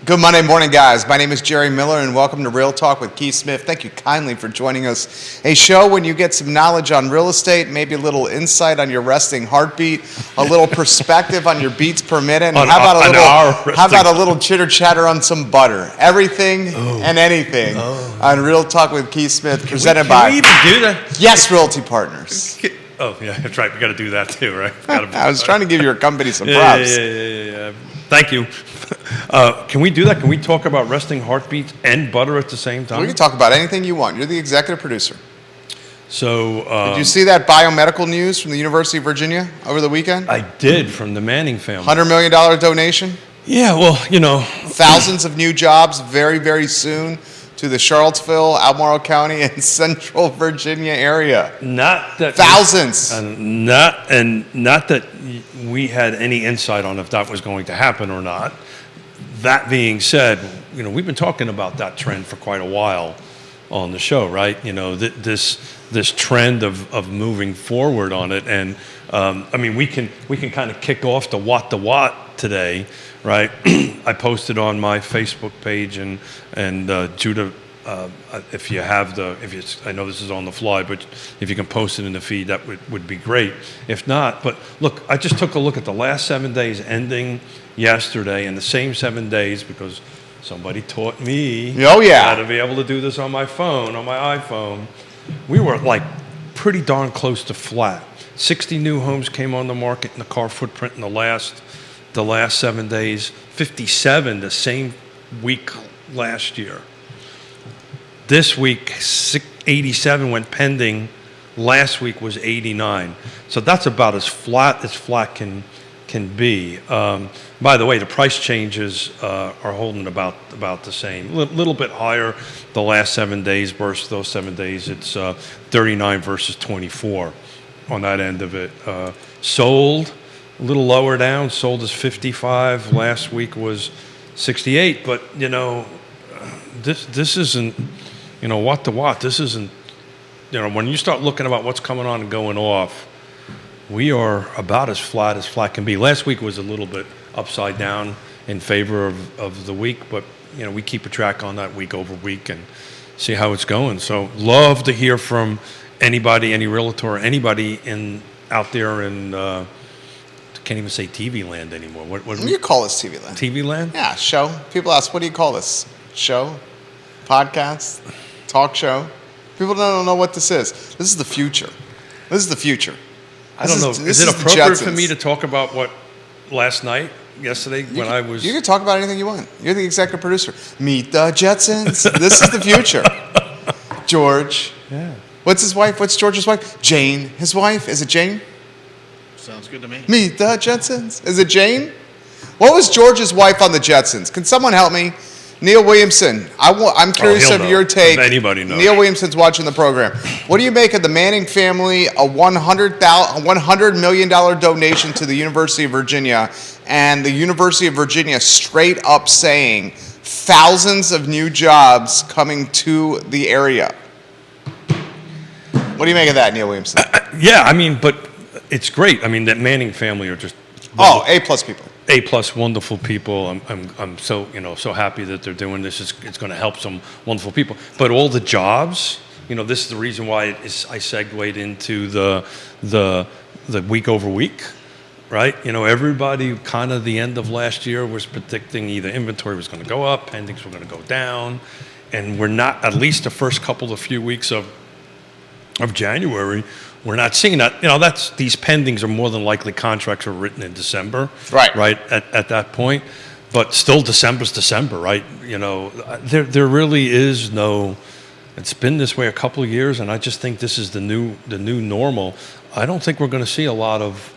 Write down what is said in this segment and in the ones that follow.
Good Monday morning, guys. My name is Jerry Miller, and welcome to Real Talk with Keith Smith. Thank you kindly for joining us. A show when you get some knowledge on real estate, maybe a little insight on your resting heartbeat, a little perspective on your beats per minute, and how about a little chitter chatter on some butter? Everything and anything on Real Talk with Keith Smith, presented by. Can we even do that? Yes, Realty Partners. Oh yeah, that's right. We got to do that too, right? I was trying to give your company some props. Yeah. Thank you. Can we do that? Can we talk about resting heartbeats and butter at the same time? We can talk about anything you want. You're the executive producer. So, did you see that biomedical news from the University of Virginia over the weekend? I did, from the Manning family. $100 million donation. Yeah, well, thousands of new jobs very, very soon to the Charlottesville, Albemarle County, and Central Virginia area. Not that thousands. Not that we had any insight on if that was going to happen or not. That being said, we've been talking about that trend for quite a while on the show, right? This trend of moving forward on it, and we can kind of kick off the watt today, right? I posted on my Facebook page, and Judah, I know this is on the fly, but if you can post it in the feed, that would be great. If not, but look, I just took a look at the last 7 days ending yesterday, and the same 7 days, because somebody taught me how to be able to do this on my phone, on my iPhone. We were pretty darn close to flat. 60 new homes came on the market in the car footprint in the last 7 days. 57 the same week last year. This week, 87 went pending. Last week was 89. So that's about as flat can be. By the way, the price changes are holding about the same. A little bit higher the last 7 days versus those 7 days. It's 39 versus 24 on that end of it. Sold, a little lower down. Sold is 55. Last week was 68. But, this isn't, watt to watt. This isn't, when you start looking about what's coming on and going off, we are about as flat can be. Last week was a little bit upside down in favor of the week, but we keep a track on that week over week and see how it's going. So love to hear from anybody, any realtor, anybody out there in can't even say TV land anymore. What do you call this TV land? TV land? Yeah, show. People ask, what do you call this? Show? Podcast? Talk show? People don't know what this is. This is the future. I don't know. Is it appropriate for me to talk about what yesterday when I was... You can talk about anything you want. You're the executive producer. Meet the Jetsons. This is the future. George. Yeah. What's his wife? What's George's wife? Jane. His wife? Is it Jane? Sounds good to me. Meet the Jetsons. Is it Jane? What was George's wife on the Jetsons? Can someone help me? Neil Williamson. I'm curious of your take. Anybody knows. Neil Williamson's watching the program. What do you make of the Manning family, a $100 million donation to the University of Virginia, and the University of Virginia straight up saying thousands of new jobs coming to the area? What do you make of that, Neil Williamson? But it's great. That Manning family are just A+ people. A+ wonderful people. I'm so so happy that they're doing this. It's going to help some wonderful people. But all the jobs, this is the reason why I segued into the week over week, right? Everybody kind of the end of last year was predicting either inventory was going to go up, pendings were going to go down, and we're not, at least the first few weeks of January, we're not seeing that. These pendings are more than likely contracts were written in December. Right. At that point. But still December's December, right? There really is no, it's been this way a couple of years, and I just think this is the new normal. I don't think we're going to see a lot of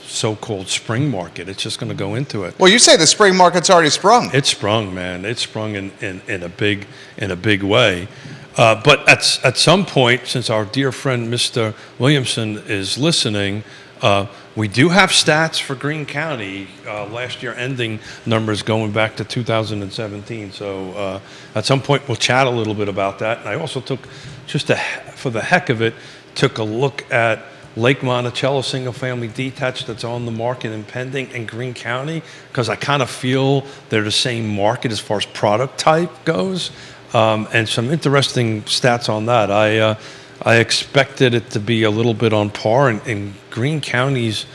so-called spring market. It's just going to go into it. Well, you say the spring market's already sprung. It's sprung, man. It's sprung in a big way. But at some point, since our dear friend Mr. Williamson is listening, we do have stats for Greene County, last year ending numbers going back to 2017. So at some point, we'll chat a little bit about that. And I also took, for the heck of it, took a look at Lake Monticello single-family detached that's on the market and pending in Greene County, because I kind of feel they're the same market as far as product type goes. And some interesting stats on that. I expected it to be a little bit on par, and Greene County's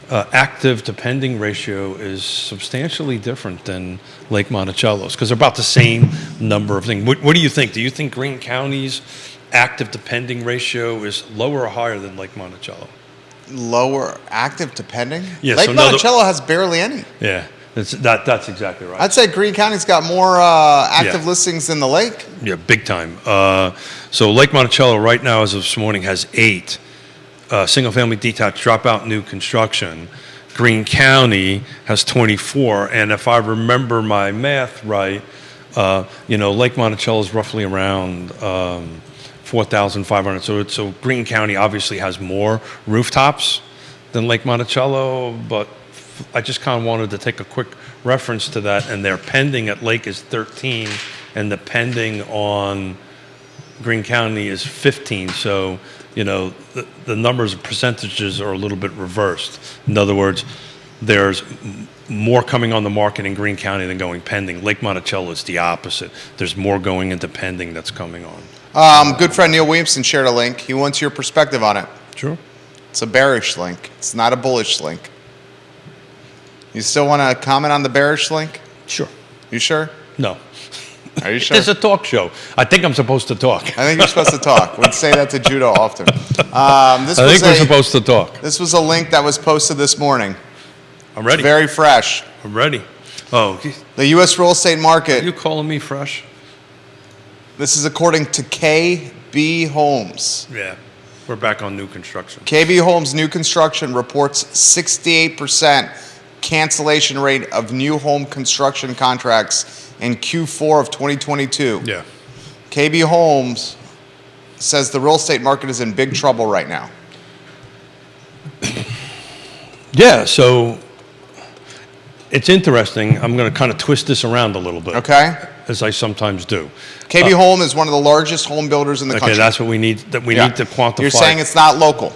active to pending ratio is substantially different than Lake Monticello's, because they're about the same number of things. What do you think? Do you think Greene County's active to pending ratio is lower or higher than Lake Monticello? Lower active to pending? Yeah, Lake so Monticello has barely any. Yeah, that's exactly right. I'd say Greene County's got more active Yeah. listings than the lake. Yeah, big time. So Lake Monticello right now, as of this morning, has 8 single-family detached dropout new construction. Greene County has 24, and if I remember my math right, Lake Monticello is roughly around 4,500. So Greene County obviously has more rooftops than Lake Monticello, but I just kind of wanted to take a quick reference to that, and their pending at Lake is 13, and the pending on Greene County is 15. So, the numbers of percentages are a little bit reversed. In other words, there's more coming on the market in Greene County than going pending. Lake Monticello is the opposite. There's more going into pending that's coming on. Good friend Neil Williamson shared a link. He wants your perspective on it. Sure. It's a bearish link. It's not a bullish link. You still want to comment on the bearish link? Sure. You sure? No. Are you sure? It's a talk show. I think I'm supposed to talk. I think you're supposed to talk. We say that to Judo often. I think we're supposed to talk. This was a link that was posted this morning. I'm ready. Very fresh. I'm ready. Oh, The U.S. real estate are market. you calling me fresh? This is according to KB Homes. Yeah. We're back on new construction. KB Homes new construction reports 68% cancellation rate of new home construction contracts in Q4 of 2022. Yeah. KB Homes says the real estate market is in big trouble right now. Yeah, so it's interesting. I'm going to kind of twist this around a little bit. Okay? As I sometimes do. KB Home is one of the largest home builders in the country. Okay, that's what we need. That we Yeah. need to quantify. You're saying it's not local.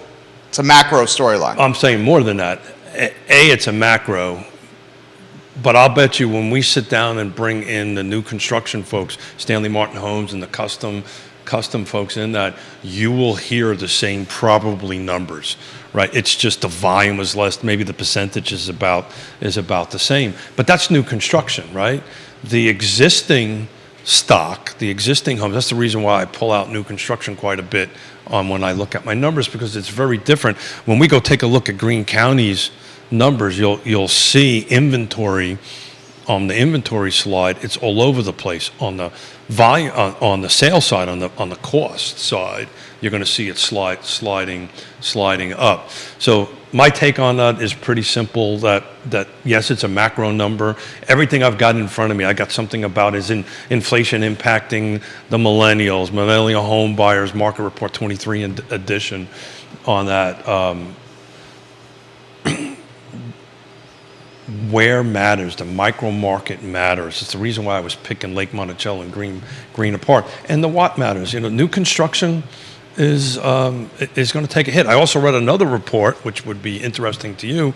It's a macro storyline. I'm saying more than that. It's a macro. But I'll bet you when we sit down and bring in the new construction folks, Stanley Martin Homes and the custom folks in that, you will hear the same probably numbers, right? It's just the volume is less, maybe the percentage is about the same. But that's new construction, right? The existing stock, the existing homes, that's the reason why I pull out new construction quite a bit on when I look at my numbers, because it's very different. When we go take a look at Greene County's numbers, you'll see inventory on the inventory slide. It's all over the place. On the volume, on the sales side, on the cost side, you're going to see it sliding up. So my take on that is pretty simple. That yes, it's a macro number. Everything I've got in front of me, I got something about is inflation impacting the millennial home buyers market report 23 edition on that. Where matters, the micro market matters. It's the reason why I was picking Lake Monticello and Greene apart. And the what matters. New construction is going to take a hit. I also read another report, which would be interesting to you.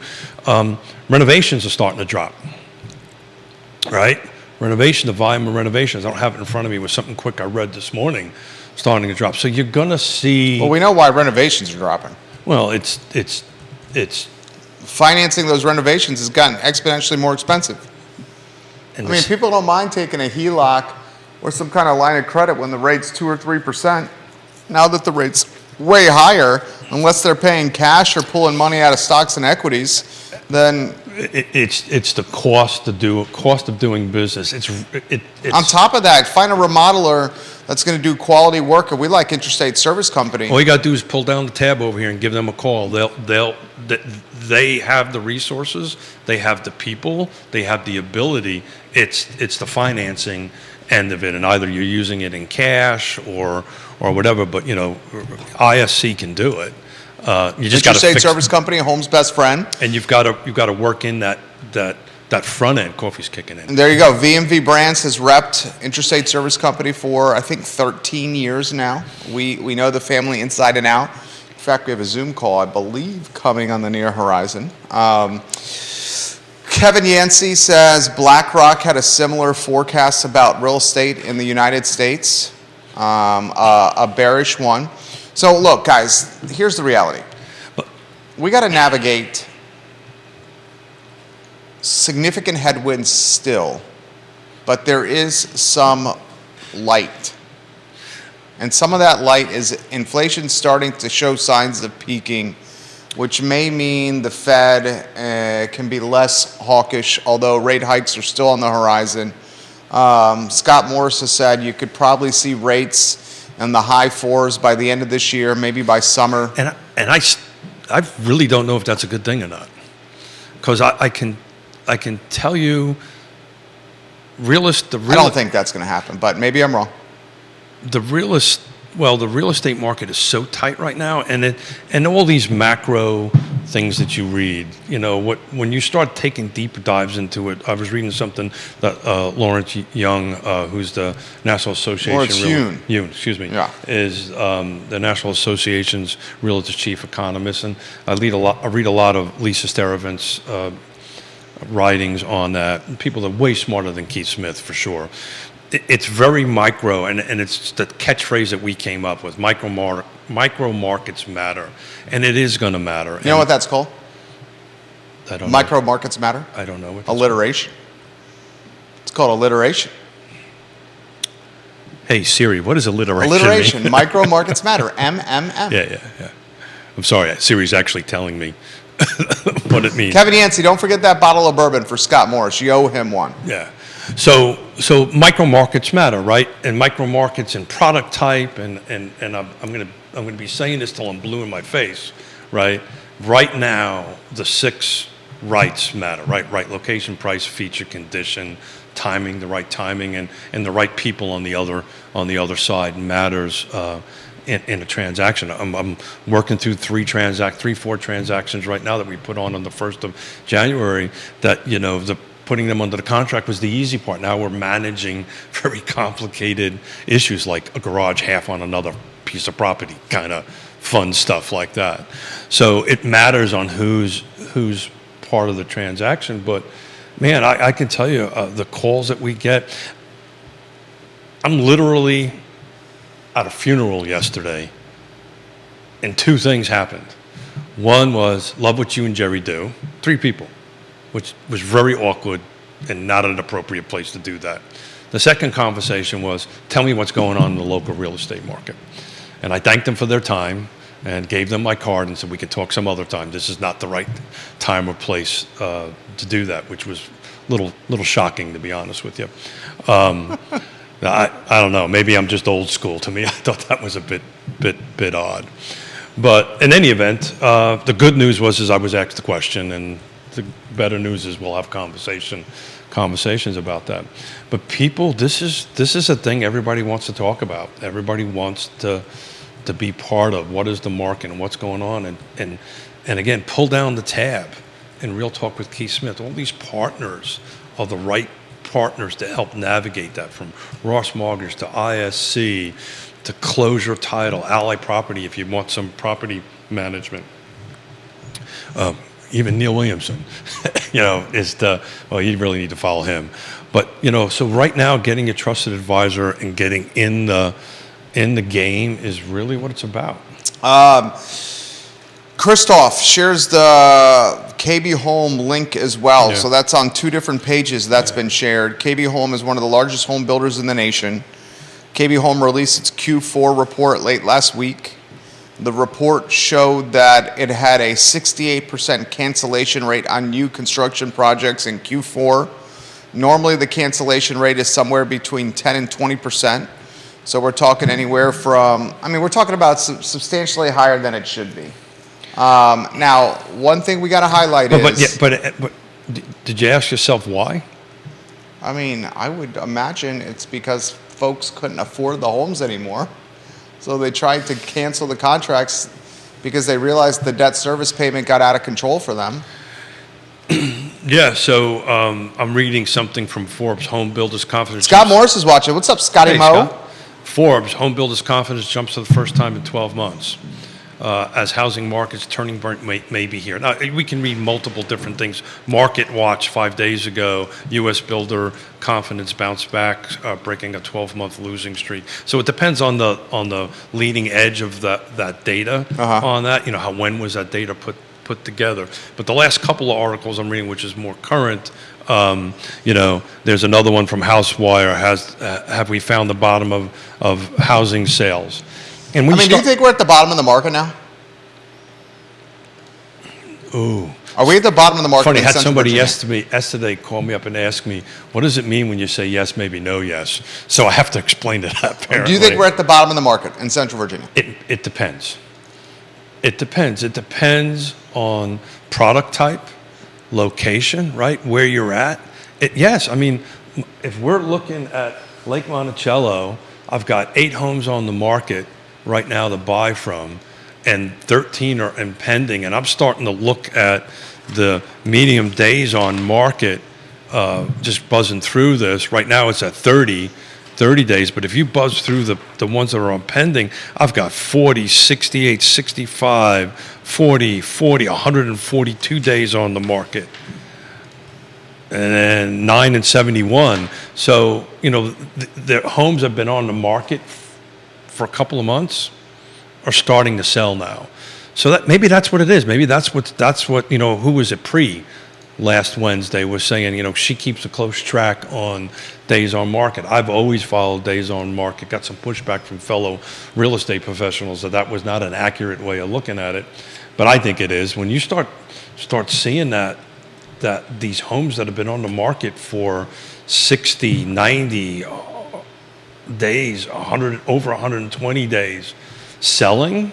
Renovations are starting to drop, right? The volume of renovations. I don't have it in front of me. It was something quick I read this morning, starting to drop. So you're going to see. Well, we know why renovations are dropping. Well, it's financing those renovations has gotten exponentially more expensive. and I mean, people don't mind taking a HELOC or some kind of line of credit when the rate's 2 or 3%. Now that the rate's way higher, unless they're paying cash or pulling money out of stocks and equities, then it's the cost of doing business. It's on top of that, find a remodeler that's going to do quality work. And we like Intrastate Service Company. all you got to do is pull down the tab over here and give them a call. They have the resources, they have the people, they have the ability. It's the financing end of it, and either you're using it in cash or whatever. But ISC can do it. You just got to Intrastate Service Company, home's best friend. and you've got to work in that front end. Coffee's kicking in. And there you go. VMV Brands has repped Intrastate Service Company for, I think, 13 years now. We know the family inside and out. fact, we have a Zoom call, I believe, coming on the near horizon. Kevin Yancey says BlackRock had a similar forecast about real estate in the United States, a bearish one. So look, guys, here's the reality. We got to navigate significant headwinds still, but there is some light. And some of that light is inflation starting to show signs of peaking, which may mean the Fed can be less hawkish, although rate hikes are still on the horizon. Scott Morris has said you could probably see rates in the high fours by the end of this year, maybe by summer. And I really don't know if that's a good thing or not, because I can tell you, I don't think that's going to happen, but maybe I'm wrong. The real estate market is so tight right now, and all these macro things that you read, when you start taking deeper dives into it. I was reading something that Lawrence Young, who's the National Association, Lawrence Yoon, excuse me, yeah, is the National Association's Realty chief economist, and I read a lot of Lisa Steravant's writings on that. People are way smarter than Keith Smith for sure. It's very micro, and it's the catchphrase that we came up with. Micro markets matter, and it is going to matter. You know what that's called? I don't Micro know. markets matter? I don't know. What alliteration. It's called alliteration. Hey, Siri, what is alliteration? Alliteration. mean? Micro markets matter. MMM. Yeah. I'm sorry. Siri's actually telling me what it means. Kevin Yancey, don't forget that bottle of bourbon for Scott Morris. You owe him one. Yeah. So micro markets matter, right? And micro markets and product type, and I'm gonna be saying this till I'm blue in my face, right? Right now, the 6 rights matter, right? Right location, price, feature, condition, timing, the right timing, and the right people on the other side matters in a transaction. I'm working through 4 transactions right now that we put on the 1st of January. That putting them under the contract was the easy part. Now we're managing very complicated issues like a garage half on another piece of property, kind of fun stuff like that. So it matters on who's part of the transaction. But man, I can tell you the calls that we get. I'm literally at a funeral yesterday, and 2 things happened. One was, love what you and Jerry do. 3 people. Which was very awkward and not an appropriate place to do that. The second conversation was, tell me what's going on in the local real estate market. And I thanked them for their time and gave them my card and said, we could talk some other time. This is not the right time or place to do that, which was a little shocking, to be honest with you. I don't know, maybe I'm just old school. To me, I thought that was a bit odd. But in any event, the good news was I was asked the question, and the better news is we'll have conversations about that. But people, this is a thing everybody wants to talk about. Everybody wants to be part of what is the market and what's going on. And again, pull down the tab in Real Talk with Keith Smith. All these partners are the right partners to help navigate that, from Ross Mortgage to ISC to Closure Title, Ally Property if you want some property management. Even Neil Williamson, is you really need to follow him. But, so right now, getting a trusted advisor and getting in the game is really what it's about. Christoph shares the KB Home link as well. Yeah. So that's on 2 different pages that's been shared. KB Home is one of the largest home builders in the nation. KB Home released its Q4 report late last week. The report showed that it had a 68% cancellation rate on new construction projects in Q4. Normally, the cancellation rate is somewhere between 10 and 20%. So we're talking anywhere from, we're talking about substantially higher than it should be. Now, one thing we got to highlight is... But did you ask yourself why? I would imagine it's because folks couldn't afford the homes anymore. So they tried to cancel the contracts because they realized the debt service payment got out of control for them. Yeah, so I'm reading something from Forbes Home Builders Confidence. Scott Morris is watching. What's up, Scotty Mo? Scott. Forbes Home Builders Confidence jumps for the first time in 12 months. as housing markets turning point may be here. Now, we can read multiple different things. Market Watch 5 days ago, U.S. builder confidence bounced back, breaking a 12-month losing streak. So it depends on the leading edge of that data on that. When was that data put together? But the last couple of articles I'm reading, which is more current, there's another one from HouseWire. Have we found the bottom of housing sales? And do you think we're at the bottom of the market now? Ooh. Are we at the bottom of the market? Funny, I had somebody Virginia? yesterday call me up and ask me, what does it mean when you say yes, maybe no, yes? So I have to explain to that, apparently. Do you think we're at the bottom of the market in Central Virginia? It depends. It depends. It depends on product type, location, right, where you're at. Yes, if we're looking at Lake Monticello, I've got 8 homes on the market right now to buy from, and 13 are impending, and I'm starting to look at the medium days on market, just buzzing through this. Right now it's at 30 days, but if you buzz through the ones that are on pending, I've got 40, 68, 65, 40, 142 days on the market, and then 9 and 71. So, the homes have been on the market for a couple of months are starting to sell now. So maybe that's what it is. Maybe that's what who was it last Wednesday was saying, she keeps a close track on days on market. I've always followed days on market. Got some pushback from fellow real estate professionals that was not an accurate way of looking at it. But I think it is. When you start seeing that these homes that have been on the market for 60, 90 days, over 120 days selling.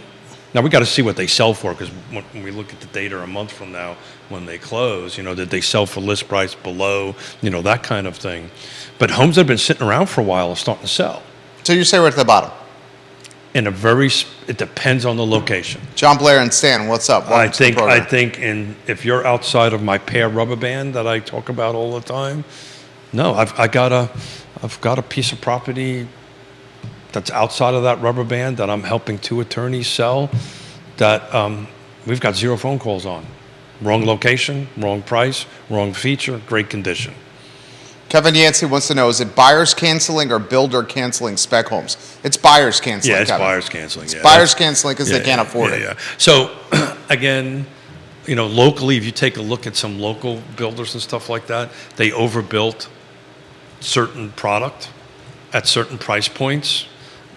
Now we got to see what they sell for, because when we look at the data a month from now when they close, did they sell for list price below, that kind of thing. But homes that have been sitting around for a while are starting to sell. So you say we're at the bottom? It depends on the location. John Blair and Stan, what's up? I think if you're outside of my pear rubber band that I talk about all the time, no, I've got a piece of property that's outside of that rubber band that I'm helping 2 attorneys sell that we've got 0 phone calls on. Wrong location, wrong price, wrong feature, great condition. Kevin Yancey wants to know, is it buyers canceling or builder canceling spec homes? It's buyers canceling. Yeah, it's Kevin. buyers canceling. It's buyers canceling because they can't afford it. Yeah. So, again, locally, if you take a look at some local builders and stuff like that, they overbuilt certain product at certain price points.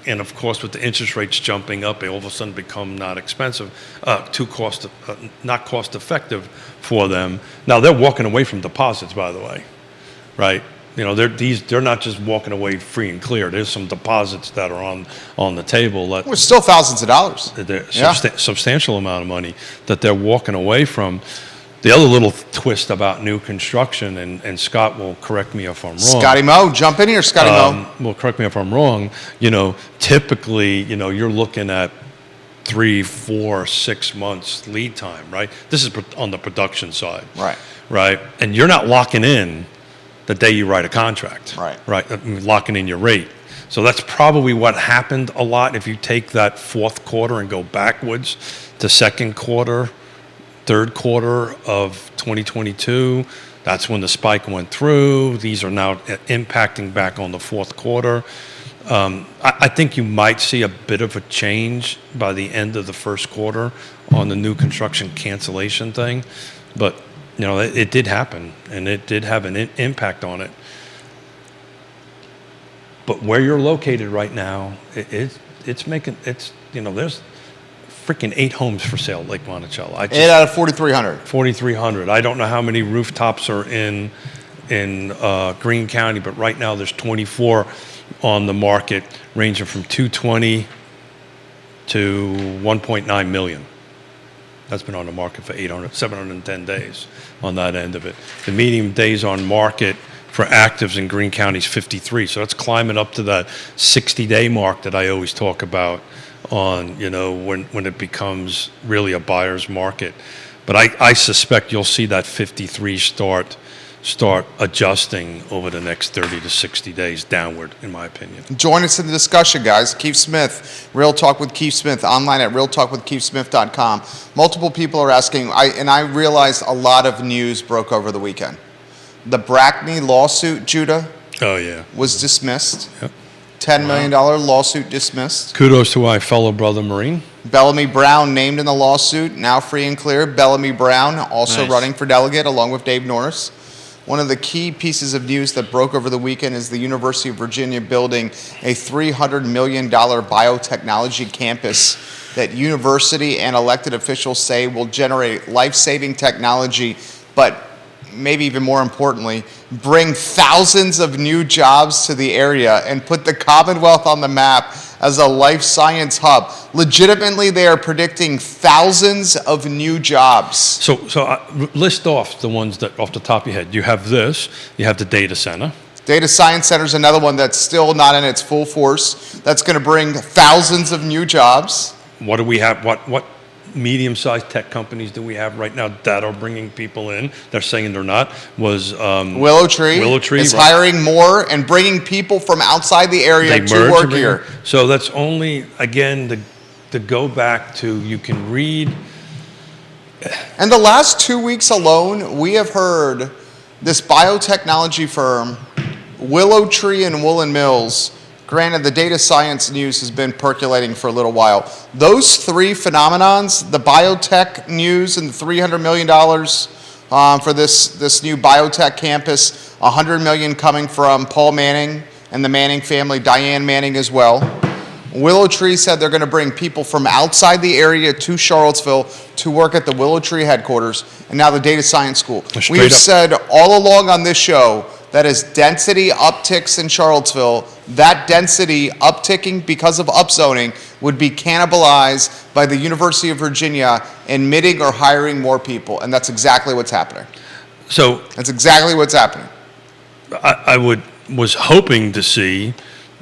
And of course, with the interest rates jumping up, they all of a sudden become not expensive, not cost effective for them. Now they're walking away from deposits, by the way, right? They're not just walking away free and clear. There's some deposits that are on the table. We're still thousands of dollars. Substantial amount of money that they're walking away from. The other little twist about new construction, and Scott will correct me if I'm wrong. Scotty Moe, jump in here, Scotty Moe. Well, correct me if I'm wrong. Typically, you're looking at 3, 4, 6 months lead time, right? This is on the production side. Right. And you're not locking in the day you write a contract. Right. Locking in your rate. So that's probably what happened a lot. If you take that fourth quarter and go backwards to second quarter, third quarter of 2022, that's when the spike went through. These are now impacting back on the fourth quarter. I think you might see a bit of a change by the end of the first quarter on the new construction cancellation thing. But, it did happen, and it did have an impact on it. But where you're located right now, there's freaking 8 homes for sale at Lake Monticello. 8 out of 4,300. 4,300. I don't know how many rooftops are in Greene County, but right now there's 24 on the market, ranging from 220 to 1.9 million. That's been on the market for 710 days on that end of it. The median days on market for actives in Greene County is 53, so that's climbing up to that 60-day mark that I always talk about on, when it becomes really a buyer's market. But I suspect you'll see that 53 start start adjusting over the next 30 to 60 days downward, in my opinion. Join us in the discussion, guys. Keith Smith, Real Talk with Keith Smith, online at realtalkwithkeithsmith.com. Multiple people are asking, I realized a lot of news broke over the weekend. The Brackney lawsuit, Judah, Oh, yeah. was dismissed. Yep. $10 million lawsuit dismissed. Kudos to my fellow brother Marine. Bellamy Brown named in the lawsuit, now free and clear. Bellamy Brown also Nice. running for delegate along with Dave Norris. One of the key pieces of news that broke over the weekend is the University of Virginia building a $300 million biotechnology campus that university and elected officials say will generate life-saving technology, but maybe even more importantly, bring thousands of new jobs to the area and put the Commonwealth on the map as a life science hub. Legitimately, they are predicting thousands of new jobs. So list off the ones that off the top of your head. You have this. You have the data center. Data Science Center is another one that's still not in its full force. That's going to bring thousands of new jobs. What do we have? What medium-sized tech companies do we have right now that are bringing people in? They're saying they're not. Willow Tree is right. hiring more and bringing people from outside the area They to merge work and bring here. them. So that's only, again, to go back to, you can read. And the last 2 weeks alone, we have heard this biotechnology firm, Willow Tree and Woolen Mills. Granted, the data science news has been percolating for a little while. Those three phenomenons, the biotech news and the $300 million for this new biotech campus, $100 million coming from Paul Manning and the Manning family, Diane Manning as well. Willow Tree said they're going to bring people from outside the area to Charlottesville to work at the Willow Tree headquarters, and now the data science school. We have said all along on this show that as density upticks in Charlottesville, that density upticking because of upzoning would be cannibalized by the University of Virginia admitting or hiring more people, and that's exactly what's happening. So That's exactly what's happening. I was hoping to see,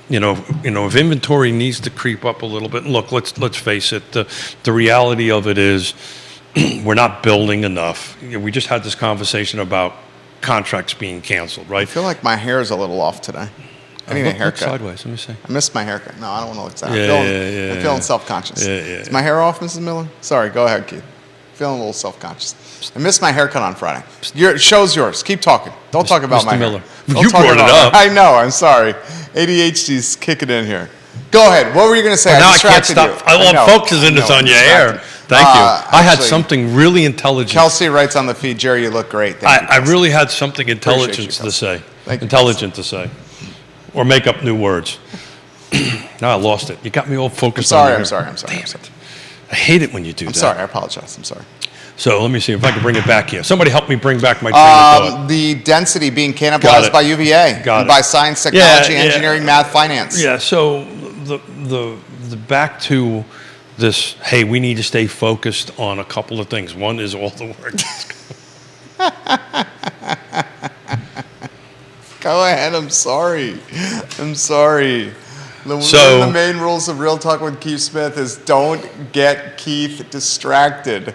if inventory needs to creep up a little bit. And look, let's face it. The reality of it is, we're not building enough. We just had this conversation about contracts being canceled, right? I feel like my hair is a little off today. I need a Look haircut. sideways. Let me see. I missed my haircut. No, I don't want to look sad. Yeah, I'm feeling self-conscious. Yeah. Is my hair off, Mrs. Miller? Sorry, go ahead, Keith. Feeling a little self-conscious. I missed my haircut on Friday. Your show's yours. Keep talking. Don't talk about Mr. my Miller. hair. Don't You talk brought it about up. I know. I'm sorry. ADHD's kicking in here. Go ahead. What were you going to say? Now I can't distracted stop. you. I love focusing this on your hair. distracted. Thank you. I had Actually, something really intelligent. Kelsey writes on the feed, Jerry, you look great. Thank you, I Kelsey. really had something intelligent you, to Kelsey. say. Thank you, Intelligent to say. Or make up new words. Now I lost it. You got me all focused Sorry, on I'm sorry. Damn it. I hate it when you do I'm that. sorry. I apologize. I'm sorry. So let me see if I can bring it back here. Somebody help me bring back my train of thought. The density being Got cannibalized it. by UVA Got and it. by science, technology, Yeah. engineering, math, finance. Yeah, so the back to this, hey, we need to stay focused on a couple of things. One is all the work. Go ahead. I'm sorry. I'm sorry. One So- of the main rules of Real Talk with Keith Smith is don't get Keith distracted.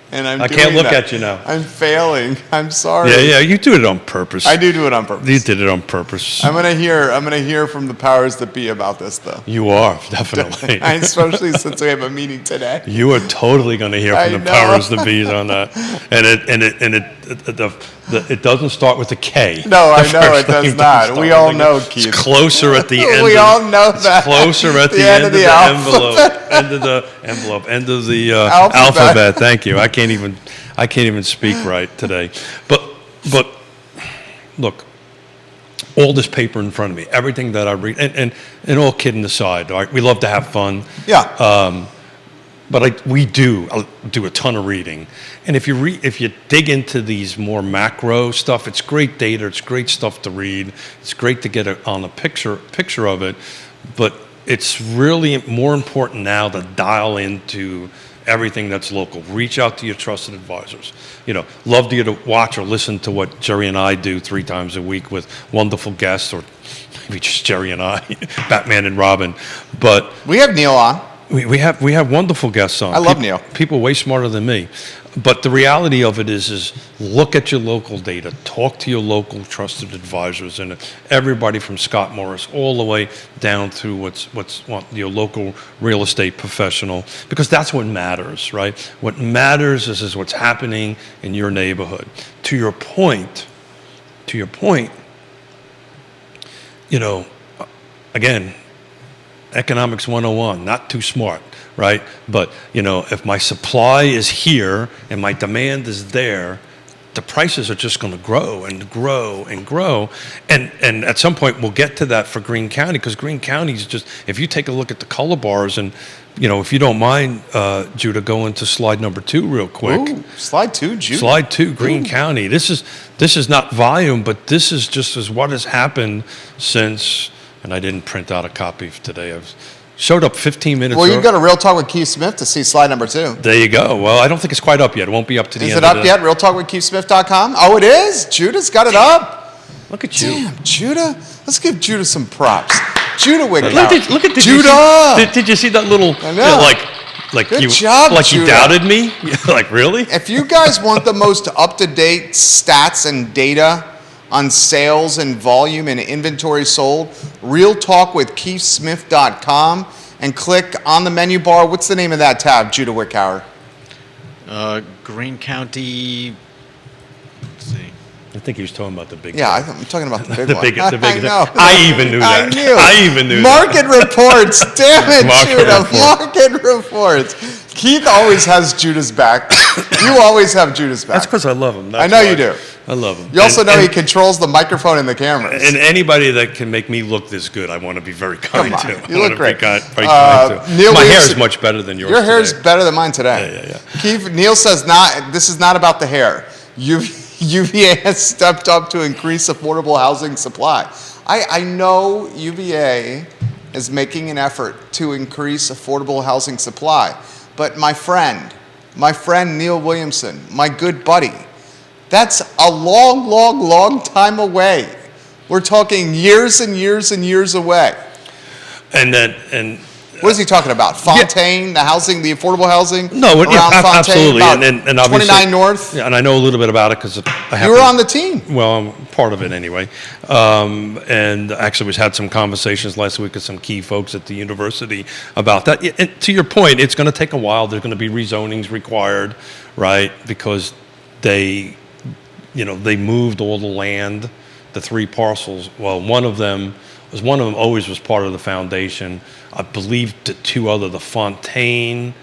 And I'm I doing can't look that. at you now. I'm failing. I'm sorry. Yeah, you do it on purpose. I do it on purpose. You did it on purpose. I'm gonna hear from the powers that be about this, though. You are, definitely. Especially since we have a meeting today. You are totally going to hear from I the know. powers that be on that, and it doesn't start with a K. No, I The know first it does thing not. doesn't We start all with a know, K. Keith. It's closer at the end. We all know that. It's closer at the end of the alphabet. end of the Alphabet. alphabet. Thank you. I can't even speak right today. But look, all this paper in front of me, everything that I read, and all kidding aside, all right, we love to have fun. Yeah. But we do a ton of reading, and if you dig into these more macro stuff, it's great data, it's great stuff to read, it's great to get on a picture of it, but it's really more important now to dial into everything that's local. Reach out to your trusted advisors. Love you to watch or listen to what Jerry and I do 3 times a week with wonderful guests, or maybe just Jerry and I, Batman and Robin, but. We have Neil on. We have wonderful guests on. I love Neil. People way smarter than me. But the reality of it is look at your local data, talk to your local trusted advisors, and everybody from Scott Morris all the way down through what's your local real estate professional, because that's what matters, right? What matters is what's happening in your neighborhood. To your point, again, economics 101, not too smart, right? But, if my supply is here and my demand is there, the prices are just going to grow and grow and grow. And at some point, we'll get to that for Greene County, because Greene County is just, if you take a look at the color bars, and, if you don't mind, Judah, go into slide number 2 real quick. Ooh, slide 2, Judah. Slide 2, Greene County. This is not volume, but this is just as what has happened since, and I didn't print out a copy today. I showed up 15 minutes Well, you early. go to Real Talk with Keith Smith to see slide number 2. There you go. Well, I don't think it's quite up yet. It won't be up to the Is end it of up yet? RealTalkWithKeithSmith.com? Oh, it is? Judah's got it up? Look at you. Damn, Judah. Let's give Judah some props. Judah Wick. Look at Judah! Did you see that little, I know. like Good you, job, like you Judah. doubted me? Like, really? If you guys want the most up-to-date stats and data on sales and volume and inventory sold, RealTalkWithKeithSmith.com, and click on the menu bar. What's the name of that tab, Judah Wickhauer? Greene County. Let's see. I think he was talking about the big Yeah, one. I'm talking about the big The one. big- the big- I know. I even knew that. I even knew that. Market reports. Damn it, Market Judah. report. Market reports. Keith always has Judah's back. You always have Judah's back. That's because I love him. That's I know why. you do. I love him. You also know And- he controls the microphone and the cameras. And anybody that can make me look this good, I want to be very kind on, to. you I look want to great. be very kind to. Neil My hair Williamson- is much better than yours. Your hair's today. better than mine today. Yeah. Keith, Neil says this is not about the hair. UVA has stepped up to increase affordable housing supply. I know UVA is making an effort to increase affordable housing supply, but my friend Neil Williamson, my good buddy, that's a long time away. We're talking years and years and years away. And What is he talking about? Fontaine, the housing, the affordable housing? no, around Fontaine, absolutely, about and obviously 29 North. Yeah, and I know a little bit about it because I You were on the team. Well, I'm part of it anyway. And actually had some conversations last week with some key folks at the university about that. And to your point, it's going to take a while. There's going to be rezonings required, right? Because they moved all the land, the 3 parcels. Well, one of them always was part of the foundation. I believe the 2 other, the Fontaine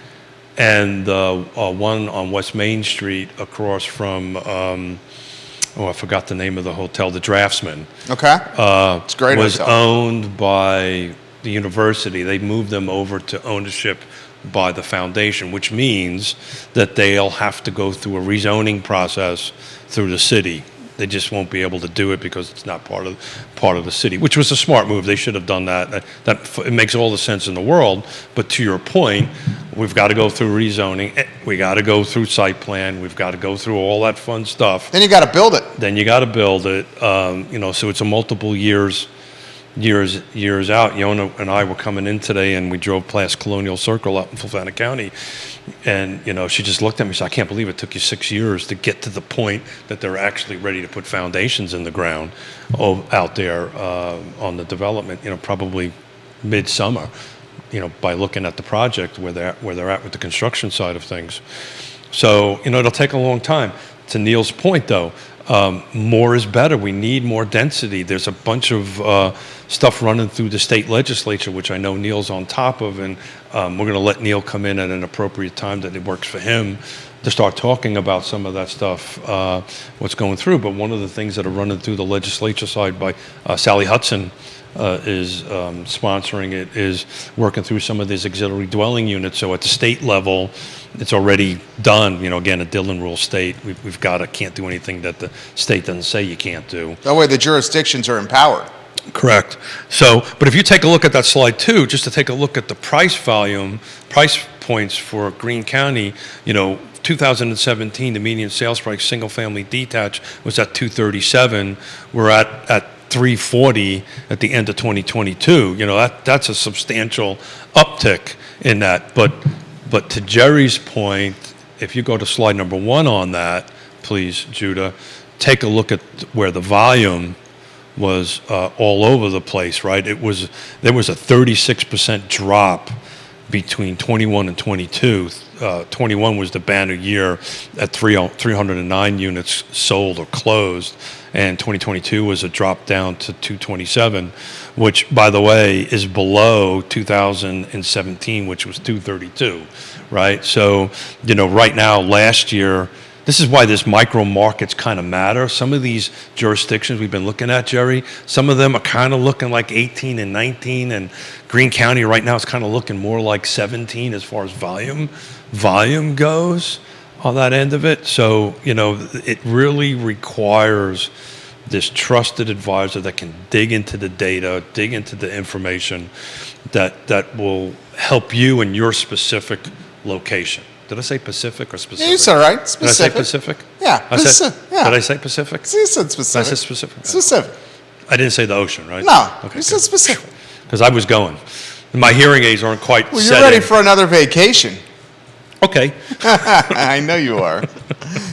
and the one on West Main Street across from, I forgot the name of the hotel, the Draftsman. Okay. It's a great was hotel. owned by the university. They moved them over to ownership by the foundation, which means that they'll have to go through a rezoning process through the city. They just won't be able to do it because it's not part of the city, which was a smart move. They should have done that. It makes all the sense in the world. But to your point, we've got to go through rezoning. We got to go through site plan. We've got to go through all that fun stuff. Then you got to build it. Then you got to build it. So it's a multiple years out. Yonna and I were coming in today, and we drove past Colonial Circle out in Fulton County, and she just looked at me and said, "I can't believe it took you 6 years to get to the point that they're actually ready to put foundations in the ground out there on the development. Probably midsummer. By looking at the project where they're at with the construction side of things. So it'll take a long time. To Neil's point, though, more is better. We need more density. There's a bunch of stuff running through the state legislature, which I know Neil's on top of, and we're going to let Neil come in at an appropriate time that it works for him to start talking about some of that stuff, what's going through. But one of the things that are running through the legislature side by Sally Hudson is sponsoring it, is working through some of these auxiliary dwelling units. So at the state level, it's already done. Again, a Dillon rule state. We've got to can't do anything that the state doesn't say you can't do. That way the jurisdictions are empowered. Correct. So, but if you take a look at that slide 2, just to take a look at the price points for Greene County, 2017, the median sales price, single family detached, was at $237. We're at 340 at the end of 2022. That's a substantial uptick in that. But to Jerry's point, if you go to slide number 1 on that, please, Judah, take a look at where the volume was all over the place, right? There was a 36% drop between 21 and 22. 21 was the banner year at 309 units sold or closed, and 2022 was a drop down to 227, which, by the way, is below 2017, which was 232, right? So, right now, last year, this is why this micro markets kind of matter. Some of these jurisdictions we've been looking at, Jerry, some of them are kind of looking like 18 and 19, and Greene County right now is kind of looking more like 17 as far as volume goes on that end of it. So, it really requires this trusted advisor that can dig into the data, dig into the information that will help you in your specific location. Did I say Pacific or specific? You said right. Specific. Did I say Pacific? Yeah. Did I say Pacific? You said specific. I said specific. Specific. I didn't say the ocean, right? No. Okay, You said specific. because I was going. My hearing aids aren't quite Well, set you're ready in. for another vacation. Okay. I know you are.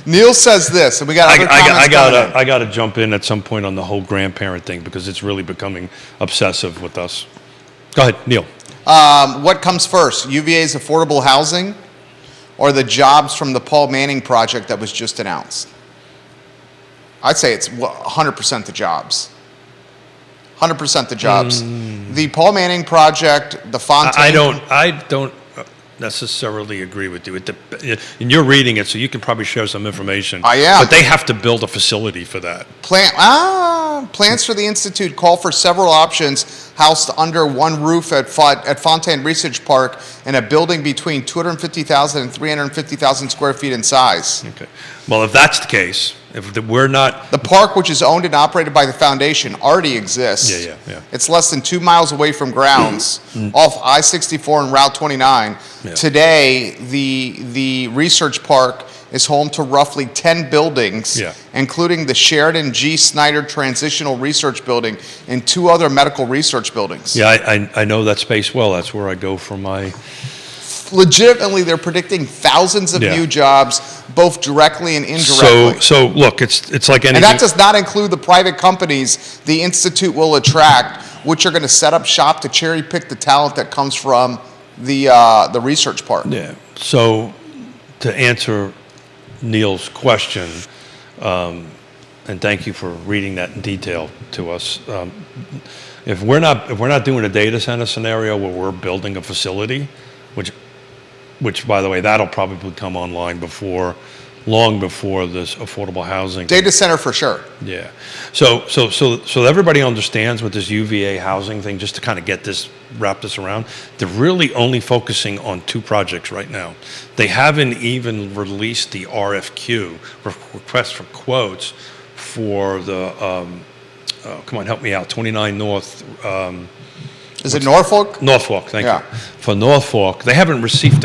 Neil says this, and we got other comments coming in. I got to jump in at some point on the whole grandparent thing because it's really becoming obsessive with us. Go ahead, Neil. What comes first, UVA's affordable housing or the jobs from the Paul Manning project that was just announced? I'd say it's 100% the jobs. 100% the jobs. The Paul Manning project, the Fontaine... I don't necessarily agree with you. And you're reading it, so you can probably share some information. I am. But they have to build a facility for that. Plans for the Institute call for several options housed under one roof at Fontaine Research Park in a building between 250,000 and 350,000 square feet in size. Okay. Well, if that's the case, if we're not... The park, which is owned and operated by the foundation, already exists. Yeah. It's less than 2 miles away from grounds off I-64 and Route 29. Yeah. Today, the research park is home to roughly 10 buildings, including the Sheridan G. Snyder Transitional Research Building and 2 other medical research buildings. Yeah, I know that space well. That's where I go for my... Legitimately, they're predicting thousands of new jobs, both directly and indirectly. So look, it's like anything. And that does not include the private companies the Institute will attract, which are going to set up shop to cherry pick the talent that comes from the research park. Yeah. So to answer Neil's question, and thank you for reading that in detail to us. If we're not doing a data center scenario where we're building a facility, which by the way, that'll probably come online long before this affordable housing. Data center for sure. Yeah. So everybody understands what this UVA housing thing, just to kind of wrap this around, they're really only focusing on 2 projects right now. They haven't even released the RFQ, request for quotes, for the, come on, help me out, 29 North. Is it Norfolk? Norfolk, thank you. For Norfolk, they haven't released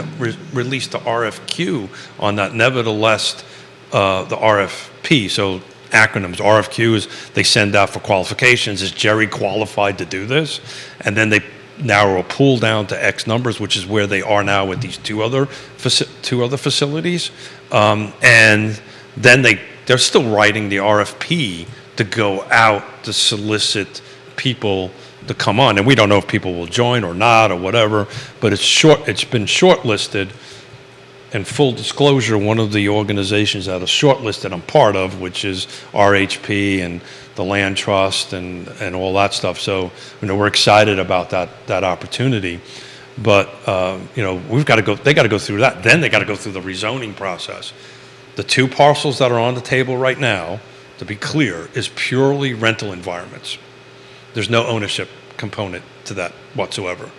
the RFQ on that. Nevertheless, the RFP, so acronyms, RFQ is they send out for qualifications. Is Jerry qualified to do this? And then they narrow a pool down to X numbers, which is where they are now with these two other facilities. And then they're still writing the RFP to go out to solicit people to come on, and we don't know if people will join or not or whatever, but it's been shortlisted. And full disclosure, one of the organizations that are shortlisted I'm part of, which is RHP and the Land Trust and all that stuff. So we're excited about that opportunity. But they got to go through that. Then they got to go through the rezoning process. The 2 parcels that are on the table right now, to be clear, is purely rental environments. There's no ownership component to that whatsoever.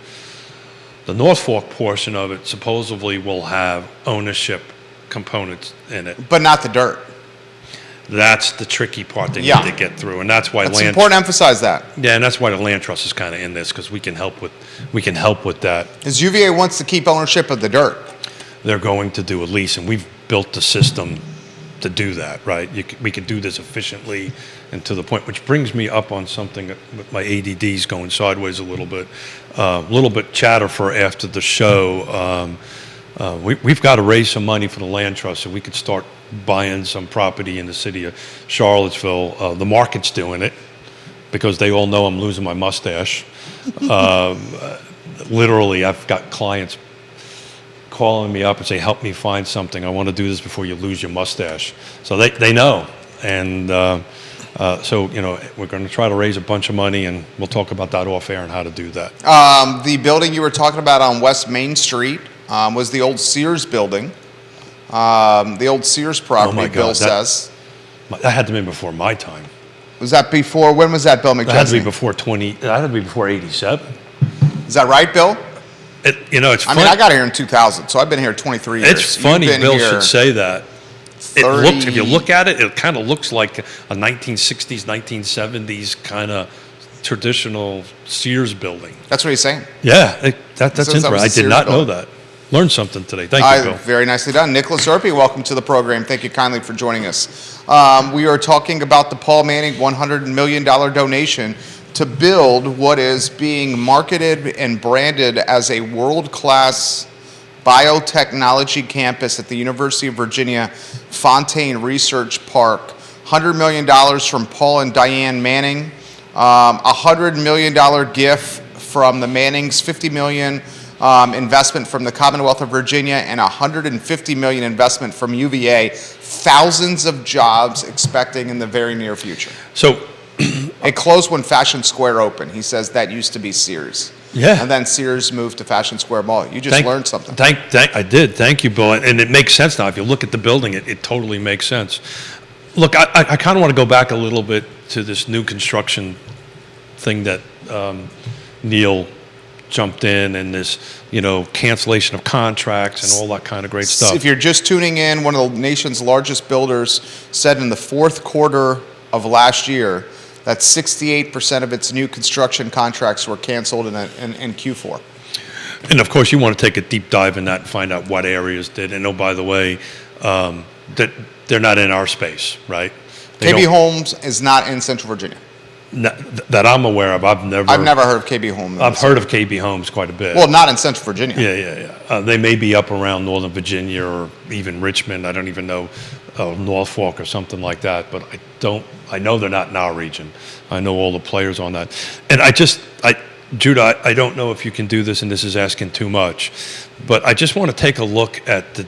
The North Fork portion of it supposedly will have ownership components in it. But not the dirt. That's the tricky part they need to get through, and that's why it's important to emphasize that. Yeah, and that's why the Land Trust is kind of in this, because we can help with that. Because UVA wants to keep ownership of the dirt. They're going to do a lease, and we've built the system to do that, right? We could do this efficiently and to the point, which brings me up on something with my ADD's going sideways a little bit chatter for after the show. we've got to raise some money for the land trust so we could start buying some property in the city of Charlottesville. The market's doing it because they all know I'm losing my mustache. Literally, I've got clients calling me up and say, help me find something. I want to do this before you lose your mustache. So they know. And so, we're going to try to raise a bunch of money, and we'll talk about that off air and how to do that. The building you were talking about on West Main Street was the old Sears building. The old Sears property, Oh my God, Bill says. That had to be before my time. Was that before, when was that, Bill McChesney? That had to be before 87. Is that right, Bill? It's funny. I got here in 2000, so I've been here 23 years. It's funny You've been Bill here should say that. If you look at it, it kind of looks like a 1960s, 1970s kind of traditional Sears building. That's what he's saying. Yeah, that's says that interesting. was a I did Sears not know building. that. Learned something today. Thank you, Bill. Very nicely done. Nicholas Erpy, welcome to the program. Thank you kindly for joining us. We are talking about the Paul Manning $100 million donation to build what is being marketed and branded as a world-class biotechnology campus at the University of Virginia Fontaine Research Park. $100 million from Paul and Diane Manning. $100 million gift from the Mannings, $50 million investment from the Commonwealth of Virginia, and $150 million investment from UVA. Thousands of jobs expecting in the very near future. So it closed when Fashion Square opened. He says that used to be Sears. Yeah. And then Sears moved to Fashion Square Mall. You just learned something. I did. Thank you, Bill. And it makes sense now. If you look at the building, it totally makes sense. Look, I kind of want to go back a little bit to this new construction thing that Neil jumped in, and this, cancellation of contracts and all that kind of great stuff. If you're just tuning in, one of the nation's largest builders said in the fourth quarter of last year that 68% of its new construction contracts were canceled in Q4. And of course, you want to take a deep dive in that and find out what areas did. And oh, by the way, that they're not in our space, right? KB Homes is not in Central Virginia. That I'm aware of. I've never heard of KB Homes. I've heard of KB Homes quite a bit. Well, not in Central Virginia. Yeah. They may be up around Northern Virginia or even Richmond. I don't even know, Norfolk or something like that. But I know they're not in our region. I know all the players on that. And Judah, I don't know if you can do this, and this is asking too much, but I just want to take a look at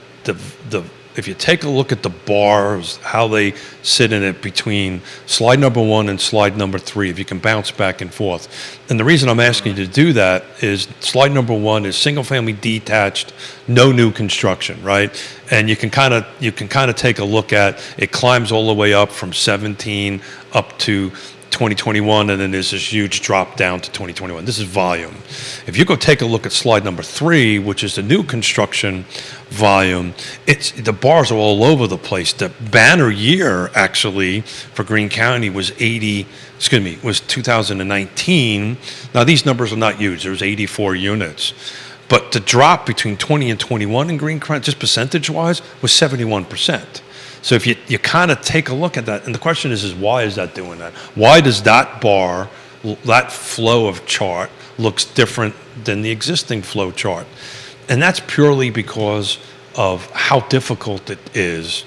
if you take a look at the bars, how they sit in it between slide number 1 and slide number 3, if you can bounce back and forth. And the reason I'm asking you to do that is slide number 1 is single family detached, no new construction, right? And you can kind of take a look at it, climbs all the way up from 17 up to 2021, and then there's this huge drop down to 2021. This is volume. If you go take a look at slide number 3, which is the new construction volume, the bars are all over the place. The banner year actually for Greene County was 2019. Now these numbers are not huge. There's 84 units. But the drop between 20 and 21 in Greene County, just percentage-wise, was 71%. So if you kind of take a look at that, and the question is why is that doing that? Why does that bar, that flow of chart, looks different than the existing flow chart? And that's purely because of how difficult it is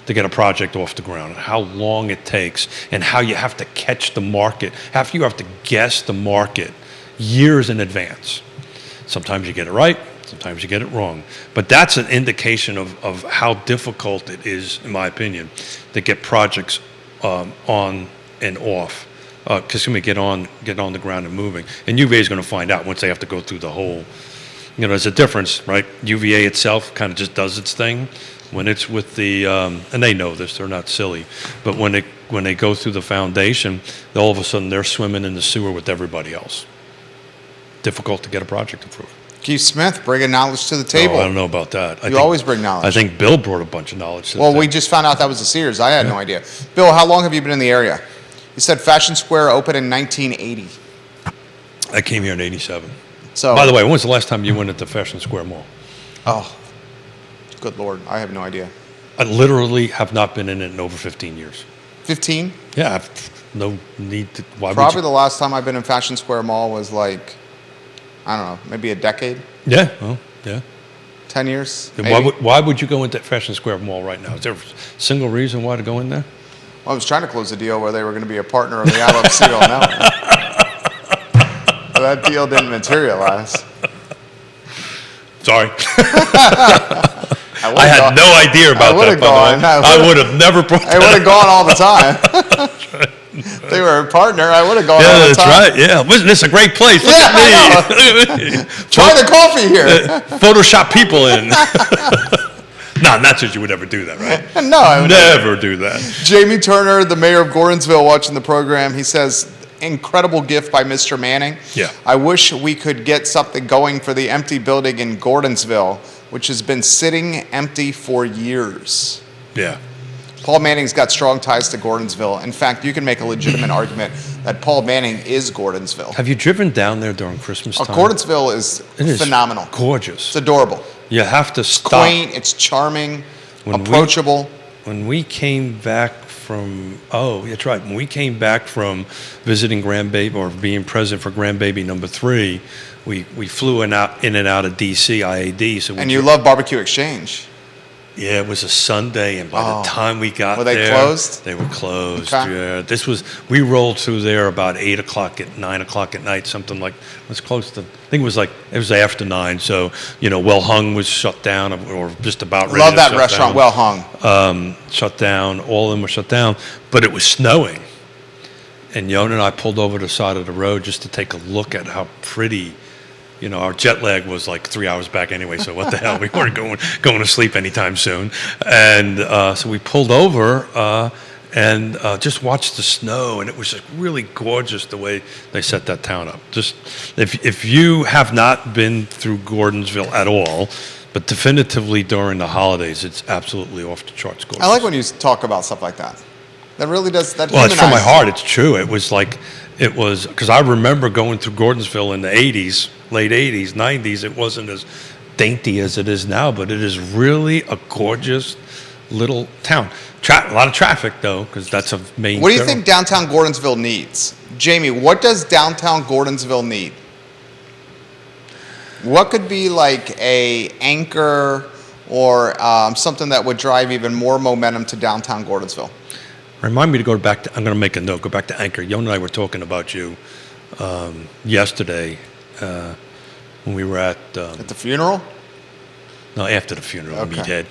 to get a project off the ground, how long it takes, and how you have to catch the market, how you have to guess the market years in advance. Sometimes you get it right, sometimes you get it wrong. But that's an indication of how difficult it is, in my opinion, to get projects on and off. Because when we get on the ground and moving. And UVA is going to find out once they have to go through the whole, there's a difference, right? UVA itself kind of just does its thing. When it's with the, and they know this, they're not silly, but when they go through the foundation, all of a sudden they're swimming in the sewer with everybody else. Difficult to get a project approved. Keith Smith, bringing knowledge to the table. I don't know about that. You always bring knowledge. I think Bill brought a bunch of knowledge to the Well, table. we just found out that was the Sears. I had no idea. Bill, how long have you been in the area? You said Fashion Square opened in 1980. I came here in 87. So, by the way, when was the last time you went into Fashion Square Mall? Oh, good Lord. I have no idea. I literally have not been in it in over 15 years. 15? Yeah, I've no need to. Probably the last time I've been in Fashion Square Mall was like, I don't know, maybe a decade. Yeah, well, yeah. 10 years. Then maybe. why would you go into Fashion Square Mall right now? Is there a single reason why to go in there? Well, I was trying to close a deal where they were going to be a partner of the I Love CVille Network. But that deal didn't materialize. Sorry. I had no idea about that, by the way. I would have never brought that I would have up. gone all the time. If they were a partner, I would have gone all the Yeah, that's time. right. Yeah, wasn't this a great place? Look Yeah, at me. Try the coffee here. Photoshop people in. No, not that you would ever do that, right? No, I would Never do that. Jamie Turner, the mayor of Gordonsville, watching the program, he says, incredible gift by Mr. Manning. Yeah. I wish we could get something going for the empty building in Gordonsville, which has been sitting empty for years. Yeah. Paul Manning's got strong ties to Gordonsville. In fact, you can make a legitimate argument that Paul Manning is Gordonsville. Have you driven down there during Christmas time? Gordonsville is It is phenomenal. gorgeous. It's adorable. You have to stop. Quaint, it's charming, When we- approachable. When we came back from, that's right. When we came back from visiting grandbaby or being present for grandbaby number 3, we flew in and out of DC, IAD. So And you love Barbecue Exchange. Yeah, it was a Sunday, and by the time we got Were they there, closed? They were closed. Okay. Yeah, we rolled through there about 8 o'clock at 9 o'clock at night, something like. It was close to. I think it was after 9. So Well Hung was shut down, or just about ready. Love to that shut restaurant, down. Well Hung. Shut down. All of them were shut down, but it was snowing, and Yonna and I pulled over the side of the road just to take a look at how pretty. Our jet lag was like 3 hours back anyway, so what the hell? We weren't going to sleep anytime soon. And so we pulled over and just watched the snow, and it was just really gorgeous the way they set that town up. Just if you have not been through Gordonsville at all, but definitively during the holidays, it's absolutely off the charts gorgeous. I like when you talk about stuff like that. That really does. That Well, it's from my humanizes heart. It's true. It was because I remember going through Gordonsville in the 80s, late 80s, 90s. It wasn't as dainty as it is now, but it is really a gorgeous little town. A lot of traffic, though, because that's a main. What do you think downtown Gordonsville needs? Jamie, what does downtown Gordonsville need? What could be like a anchor or something that would drive even more momentum to downtown Gordonsville? Remind me to go back to. I'm going to make a note. Go back to Anchor. Yonna and I were talking about you yesterday when we were at. At the funeral? No, after the funeral, Okay. meathead.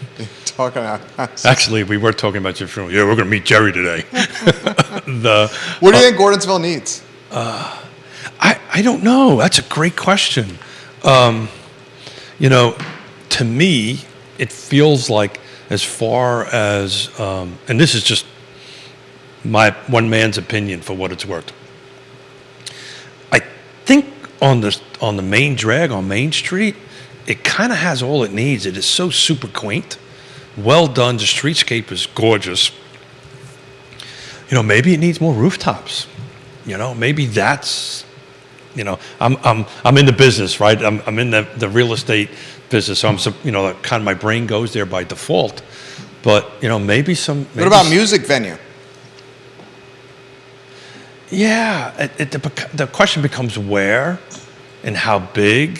Talking about. Actually, we were talking about your funeral. Yeah, we're going to meet Jerry today. What do you think Gordonsville needs? I don't know. That's a great question. To me, it feels like as far as, and this is just my one man's opinion for what it's worth. I think on the main drag on Main Street, it kind of has all it needs. It is so super quaint, well done. The streetscape is gorgeous. Maybe it needs more rooftops. Maybe that's. I'm in the business, right? I'm in the real estate business, so I'm kind of my brain goes there by default. But maybe some. What about music venue? Yeah, the question becomes where, and how big,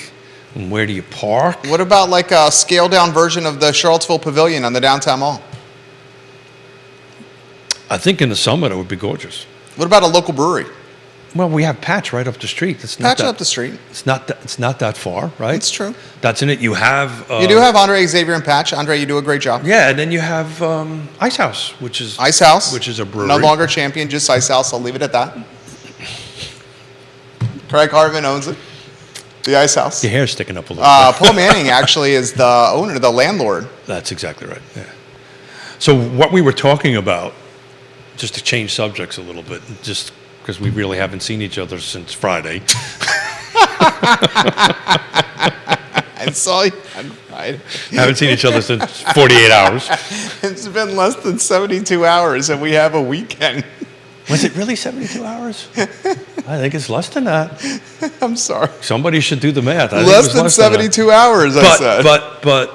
and where do you park? What about like a scaled down version of the Charlottesville Pavilion on the downtown mall? I think in the summer it would be gorgeous. What about a local brewery? Well, we have Patch right up the street. Patch up the street. It's not that far, right? It's true. That's in it. You have. You do have Andre, Xavier, and Patch. Andre, you do a great job. Yeah, and then you have Ice House, which is Ice House, which is a brewery. No longer champion, just Ice House. I'll leave it at that. Craig Hartman owns it. The Ice House. Your hair's sticking up a little bit. Paul Manning actually is the owner, the landlord. That's exactly right. Yeah. So what we were talking about, just to change subjects a little bit, just because we really haven't seen each other since Friday. I saw you on Friday. Haven't seen each other since 48 hours. It's been less than 72 hours, and we have a weekend. Was it really 72 hours? I think it's less than that. I'm sorry. Somebody should do the math. I think it Less was than 72 hours, I said. But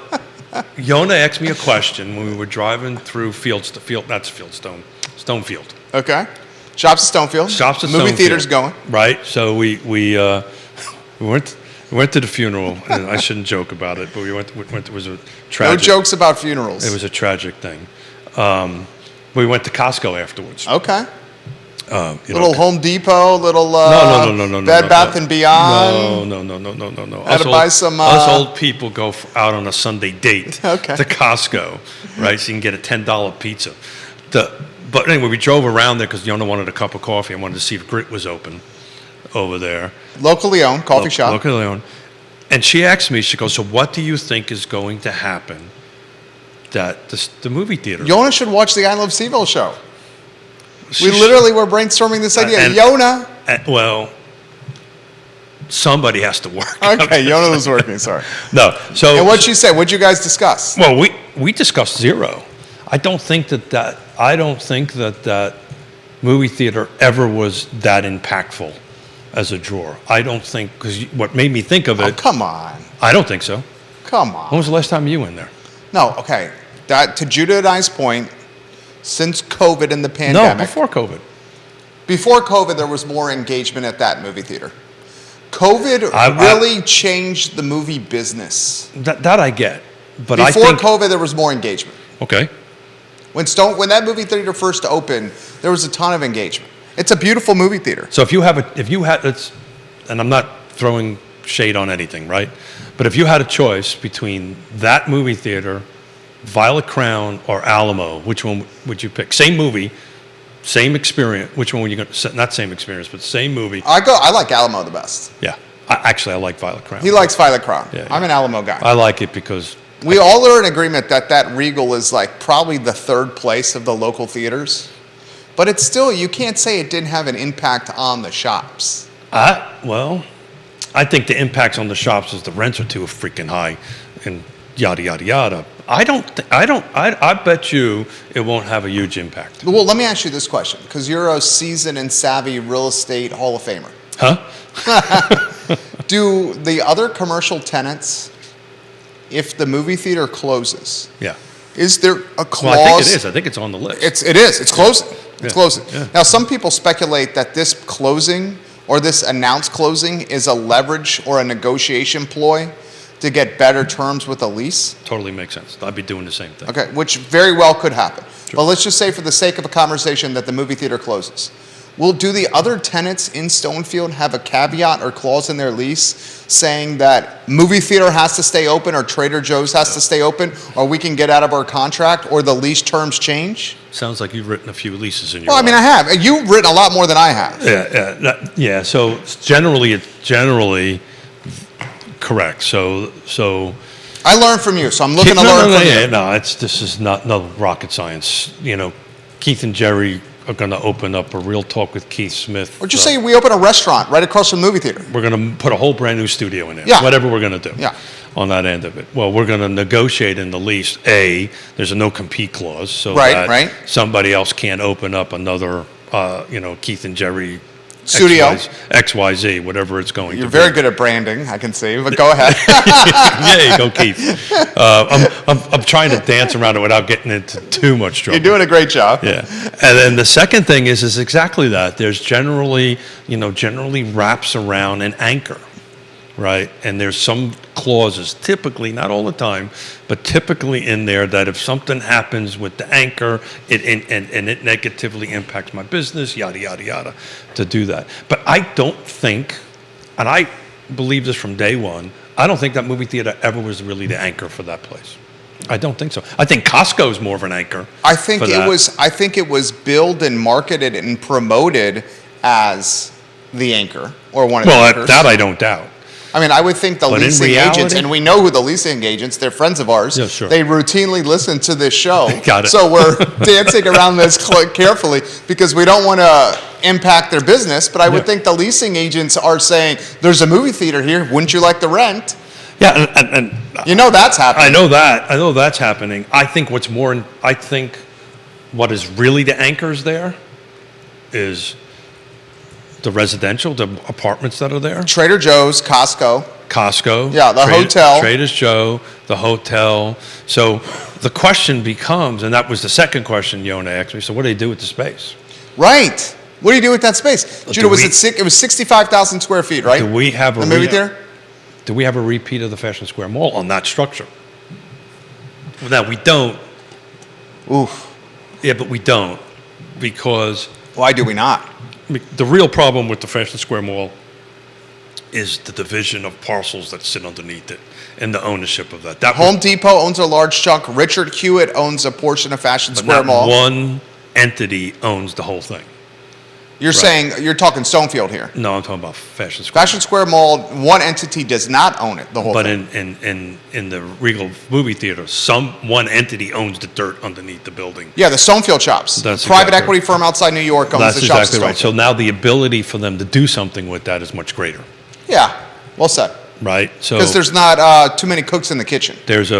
Yonna asked me a question when we were driving through Stonefield. Okay. Shops at Stonefield. Shops at Movie Stonefield. theaters going. Right. So we went We went to the funeral, and I shouldn't joke about it, but we went. It was a tragic. No jokes about funerals. It was a tragic thing. We went to Costco afterwards. Okay. Little Home Depot, little no, Bed Bath and Beyond. No. Had to buy some. Us old people go out on a Sunday date Okay. to Costco, right? So you can get a $10 pizza. But anyway, we drove around there because Yonna wanted a cup of coffee. I wanted to see if Grit was open over there. Locally owned coffee shop. Locally owned. And she asked me, she goes, so what do you think is going to happen that the movie theater? Yonna should watch the I Love CVille show. She We literally were brainstorming this idea. and- Yonna. Well, somebody has to work. Okay, Yonna was working, sorry. No. So And what'd she say? What'd you guys discuss? Well, we discussed zero. I don't think that movie theater ever was that impactful as a drawer. I don't think, because what made me think of Oh, it, come on. I don't think so. Come When on. was the last time you were in there? No, okay. That, to Judah and I's point, since COVID and the No, pandemic. before COVID. Before COVID, there was more engagement at that movie theater. COVID I- really changed the movie business. That I get. But I Before think, COVID, there was more engagement. okay. When that movie theater first opened, there was a ton of engagement. It's a beautiful movie theater. So if you had, and I'm not throwing shade on anything, right? But if you had a choice between that movie theater, Violet Crown, or Alamo, which one would you pick? Same movie, same experience. Which one would you going to? Not same experience, but same movie. I like Alamo the best. Yeah. I like Violet Crown. He likes Violet Crown. Yeah, I'm an Alamo guy. I like it because We all are in agreement that Regal is like probably the third place of the local theaters. But it's still, you can't say it didn't have an impact on the shops. I think the impacts on the shops is the rents are too freaking high, and yada yada yada. I bet you it won't have a huge impact. Well, let me ask you this question, because you're a seasoned and savvy real estate Hall of Famer. Huh? Do the other commercial tenants, if the movie theater closes, Yeah. is there a clause? Well, I think it is. I think it's on the list. It is. It's closing. It's Yeah. closing. Yeah. Now, some people speculate that this closing or this announced closing is a leverage or a negotiation ploy to get better terms with a lease. Totally makes sense. I'd be doing the same thing. Okay, which very well could happen. Sure. But let's just say, for the sake of a conversation, that the movie theater closes. Do the other tenants in Stonefield have a caveat or clause in their lease saying that movie theater has to stay open, or Trader Joe's has to stay open, or we can get out of our contract, or the lease terms change? Sounds like you've written a few leases in your Well, I mean, I life. have. You've written a lot more than I have. Yeah. So it's generally correct. So I learned from you, so I'm looking to learn from you. No, this is not no rocket science. Keith and Jerry are going to open up a Real Talk with Keith Smith. Or just say we open a restaurant right across from the movie theater. We're going to put a whole brand new studio in there. Yeah. Whatever we're going to do. Yeah. On that end of it. Well, we're going to negotiate in the lease. There's a no compete clause, so Right, that right. somebody else can't open up another, Keith and Jerry Studio. XYZ, whatever it's going You're to be. very good at branding, I can see, but go ahead. There you go, Keith. I'm trying to dance around it without getting into too much trouble. You're doing a great job. Yeah. And then the second thing is exactly that. There's generally wraps around an anchor, right? And there's some clauses, typically, not all the time, but typically in there that if something happens with the anchor, it negatively impacts my business, yada, yada, yada, to do that. But I don't think, and I believe this from day one, I don't think that movie theater ever was really the anchor for that place. I don't think so. I think Costco is more of an anchor. I think for it that. was. I think it was billed and marketed and promoted as the anchor or one of the anchors. That I don't doubt. I mean, I would think the But in leasing reality- agents, and we know who the leasing agents. They're friends of ours. Yeah, sure. They routinely listen to this show. Got it. So we're dancing around this carefully because we don't want to impact their business. But I would Yeah. think the leasing agents are saying, "There's a movie theater here. Wouldn't you like to rent?" Yeah, and You know that's happening. I know that. I know that's happening. I think what is really the anchors there is the residential, the apartments that are there. Trader Joe's, Costco. Costco. Yeah, the hotel. Trader Joe, the hotel. So the question becomes, and that was the second question Yonna asked me, so what do they do with the space? Right. What do you do with that space? Judah, we- it was 65,000 square feet, right? Do we have the movie theater? Do we have a repeat of the Fashion Square Mall on that structure? Now, we don't. Oof. Yeah, but we don't, because Why do we not? the real problem with the Fashion Square Mall is the division of parcels that sit underneath it and the ownership of that. Home Depot owns a large chunk. Richard Hewitt owns a portion of Fashion but Square not Mall. one entity owns the whole thing. You're saying, you're talking Stonefield here. No, I'm talking about Fashion Square. Fashion Square Mall, one entity does not own it, the whole But thing. in the Regal movie theater, one entity owns the dirt underneath the building. Yeah, the Stonefield shops. That's Private exactly equity firm outside New York owns That's the shops. exactly at right. So Stonefield. now the ability for them to do something with that is much greater, Yeah, well said. right? So Because there's not too many cooks in the kitchen. there's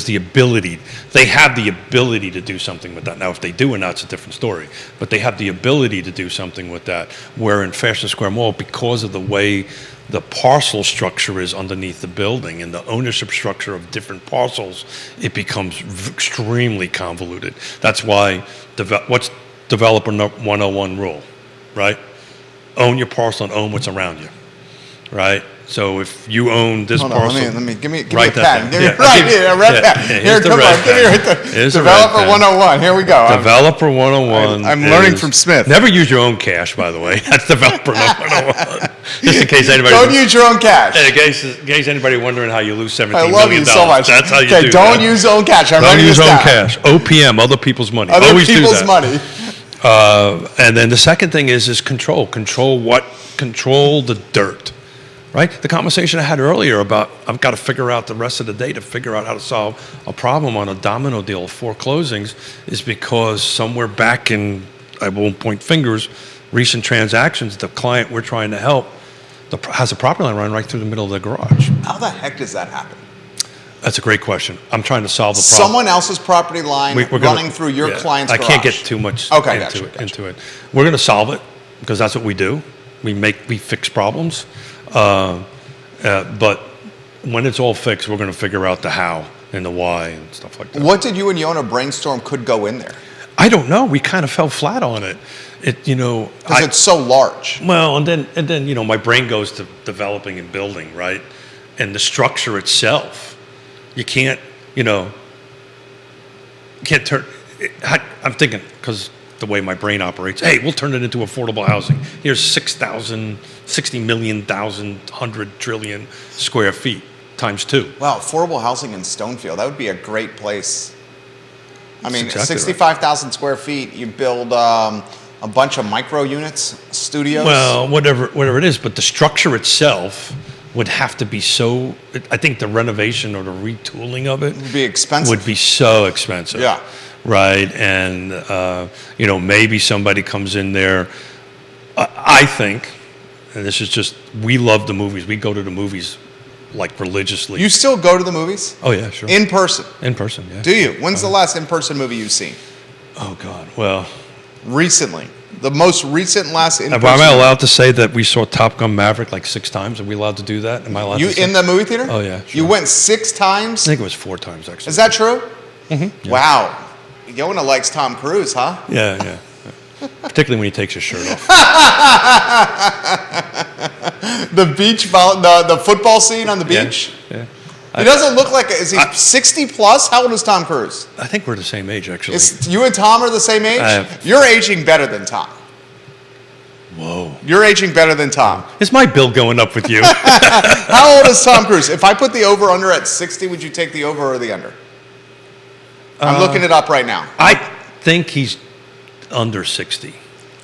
the ability. They have the ability to do something with that. Now, if they do or not, it's a different story. But they have the ability to do something with that. Where in Fashion Square Mall, because of the way the parcel structure is underneath the building and the ownership structure of different parcels, it becomes extremely convoluted. That's why what's Developer 101 rule, right? Own your parcel and own what's around you, right? So if you own this Hold on, parcel, give me a write that pen. down. Give me Yeah, right here, a red yeah, pen. yeah, Here, here's the come red on, give me pen. right there. Here's the red Developer pen. 101. Here we go. Developer 101. I'm learning is- from Smith. Never use your own cash, by the way. That's Developer 101. Just in case anybody. Don't use your own cash. In case anybody wondering how you lose $17 I million. love you so much. That's how you okay, do don't that. use your own cash. I'm Don't writing use this own down. cash. OPM, other people's money. Other Always do people's that. money. And then the second thing is control. Control what? Control the dirt. Right? The conversation I had earlier about I've got to figure out the rest of the day to figure out how to solve a problem on a domino deal of 4 closings is because somewhere back in, I won't point fingers, recent transactions, the client we're trying to help has a property line running right through the middle of the garage. How the heck does that happen? That's a great question. I'm trying to solve the problem. Someone else's property line We're gonna- running through your yeah, client's I garage. can't get too much Okay, into gotcha. it. We're going to solve it because that's what we do. We fix problems. But when it's all fixed, we're going to figure out the how and the why and stuff like that. What did you and Yonna brainstorm could go in there? I don't know. We kind of fell flat on it. Because it's so large. Well, and then my brain goes to developing and building, right? And the structure itself, you can't turn. I'm thinking because the way my brain operates. Hey, we'll turn it into affordable housing. Here's 60 million, 100 trillion square feet times 2. Wow, affordable housing in Stonefield. That would be a great place. I mean, That's exactly 65,000 square feet, you build a bunch of micro units, studios. Well, whatever it is, but the structure itself would have to be so. I think the renovation or the retooling of it would be expensive. would be so expensive. Yeah. Right, and maybe somebody comes in there. I think, and this is just, we love the movies. We go to the movies like religiously. You still go to the movies? Oh yeah, sure. In person? In person, yeah. Do you? When's the last in-person movie you've seen? Oh God, well. Recently. The most recent last in-person. Am I allowed to say that we saw Top Gun Maverick like 6 times? Are we allowed to do that? Am I allowed You to say? in the movie theater? Oh, yeah, You sure. went 6 times? I think it was 4 times actually. Is that true? Mm-hmm. Yeah. Wow. Yonna likes Tom Cruise, huh? Yeah. Particularly when he takes his shirt off. The football scene on the beach? Yeah. He doesn't look like, is he 60 plus? How old is Tom Cruise? I think we're the same age actually. You and Tom are the same age? You're aging better than Tom. Whoa. You're aging better than Tom. Is my bill going up with you? How old is Tom Cruise? If I put the over under at 60, would you take the over or the under? I'm looking it up right now. I think he's under 60.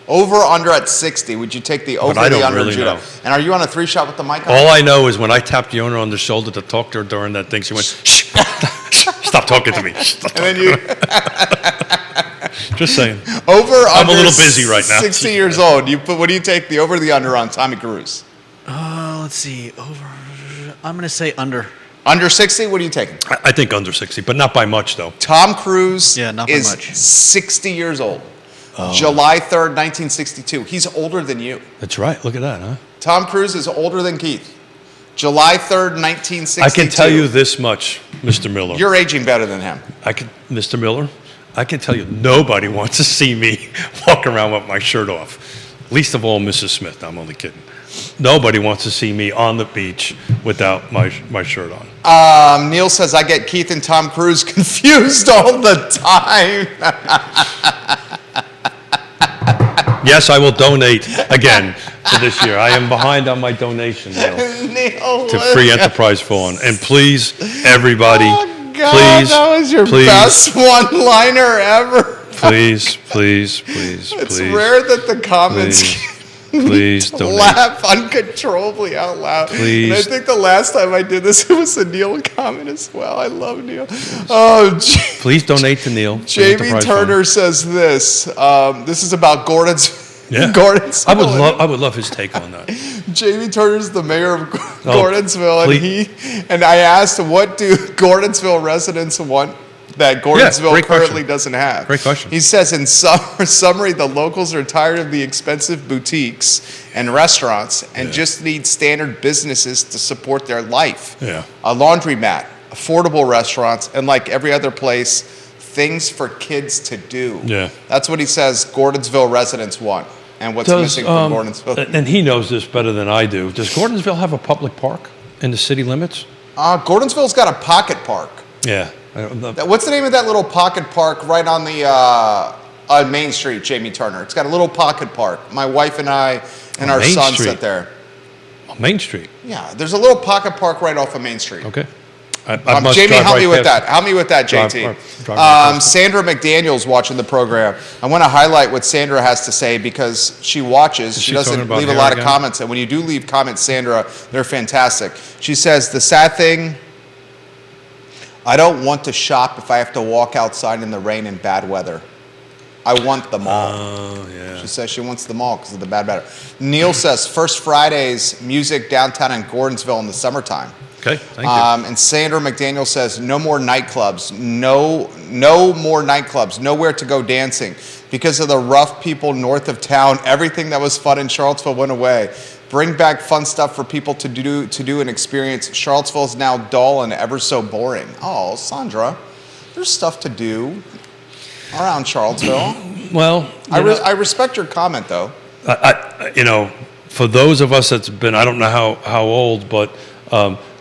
Over under at 60, would you take the over I or the don't under, really Judah? know. And are you on a 3-shot with the mic on? All I know is when I tapped Yonna on the shoulder to talk to her during that thing, she went, shh, stop talking to me. Stop And then talking you to me. Just saying. over under. I'm a little busy right now. 60 years old. What do you take the over or the under on Tommy Cruise? Let's see. I'm going to say under. Under 60, what are you taking? I think under 60, but not by much though. Tom Cruise Yeah, not by is much. 60 years old. July 3rd, 1962. He's older than you. That's right. Look at that, huh? Tom Cruise is older than Keith. July 3rd, 1962. I can tell you this much, Mr. Miller. You're aging better than him. Mr. Miller, I can tell you nobody wants to see me walk around with my shirt off. Least of all, Mrs. Smith. No, I'm only kidding. Nobody wants to see me on the beach without my shirt on. Neil says, I get Keith and Tom Cruise confused all the time. Yes, I will donate again for this year. I am behind on my donation, Neil, Neil, to Free Enterprise Fund. And please, everybody, oh God, please, that was your please, best one-liner ever. Please. It's rare that the comments please donate. laugh uncontrollably out loud. Please. And I think the last time I did this, it was a Neil comment as well. I love Neil. Oh, Please donate to Neil. Jamie Turner says this. This is about Gordon's. Yeah. Gordonsville. I would love his take on that. Jamie Turner's the mayor of Gordonsville, please. and I asked, what do Gordonsville residents want that Gordonsville currently doesn't have? Great question. He says, in summary, the locals are tired of the expensive boutiques and restaurants and just need standard businesses to support their life. Yeah. A laundromat, affordable restaurants, and like every other place, things for kids to do. Yeah. That's what he says Gordonsville residents want. And what's missing from Gordonsville? And he knows this better than I do. Does Gordonsville have a public park in the city limits? Gordonsville's got a pocket park. Yeah. What's the name of that little pocket park right on the on Main Street, Jamie Turner? It's got a little pocket park. My wife and I and our Main son Street. sit there. Main Street. Yeah, there's a little pocket park right off of Main Street. Okay. Jamie, help me with that. Help me with that, JT. Sandra McDaniel's watching the program. I want to highlight what Sandra has to say because she watches. She doesn't leave a lot of comments. And when you do leave comments, Sandra, they're fantastic. She says, the sad thing, I don't want to shop if I have to walk outside in the rain and bad weather. I want the mall. Oh, yeah. She says she wants the mall because of the bad weather. Neil says, First Fridays, music downtown in Gordonsville in the summertime. Okay, thank you. And Sandra McDaniel says, no more nightclubs, no more nightclubs, nowhere to go dancing. Because of the rough people north of town, everything that was fun in Charlottesville went away. Bring back fun stuff for people to do and experience. Charlottesville is now dull and ever so boring. Oh, Sandra, there's stuff to do around Charlottesville. Well, I respect your comment, though. For those of us that's been, I don't know how old, but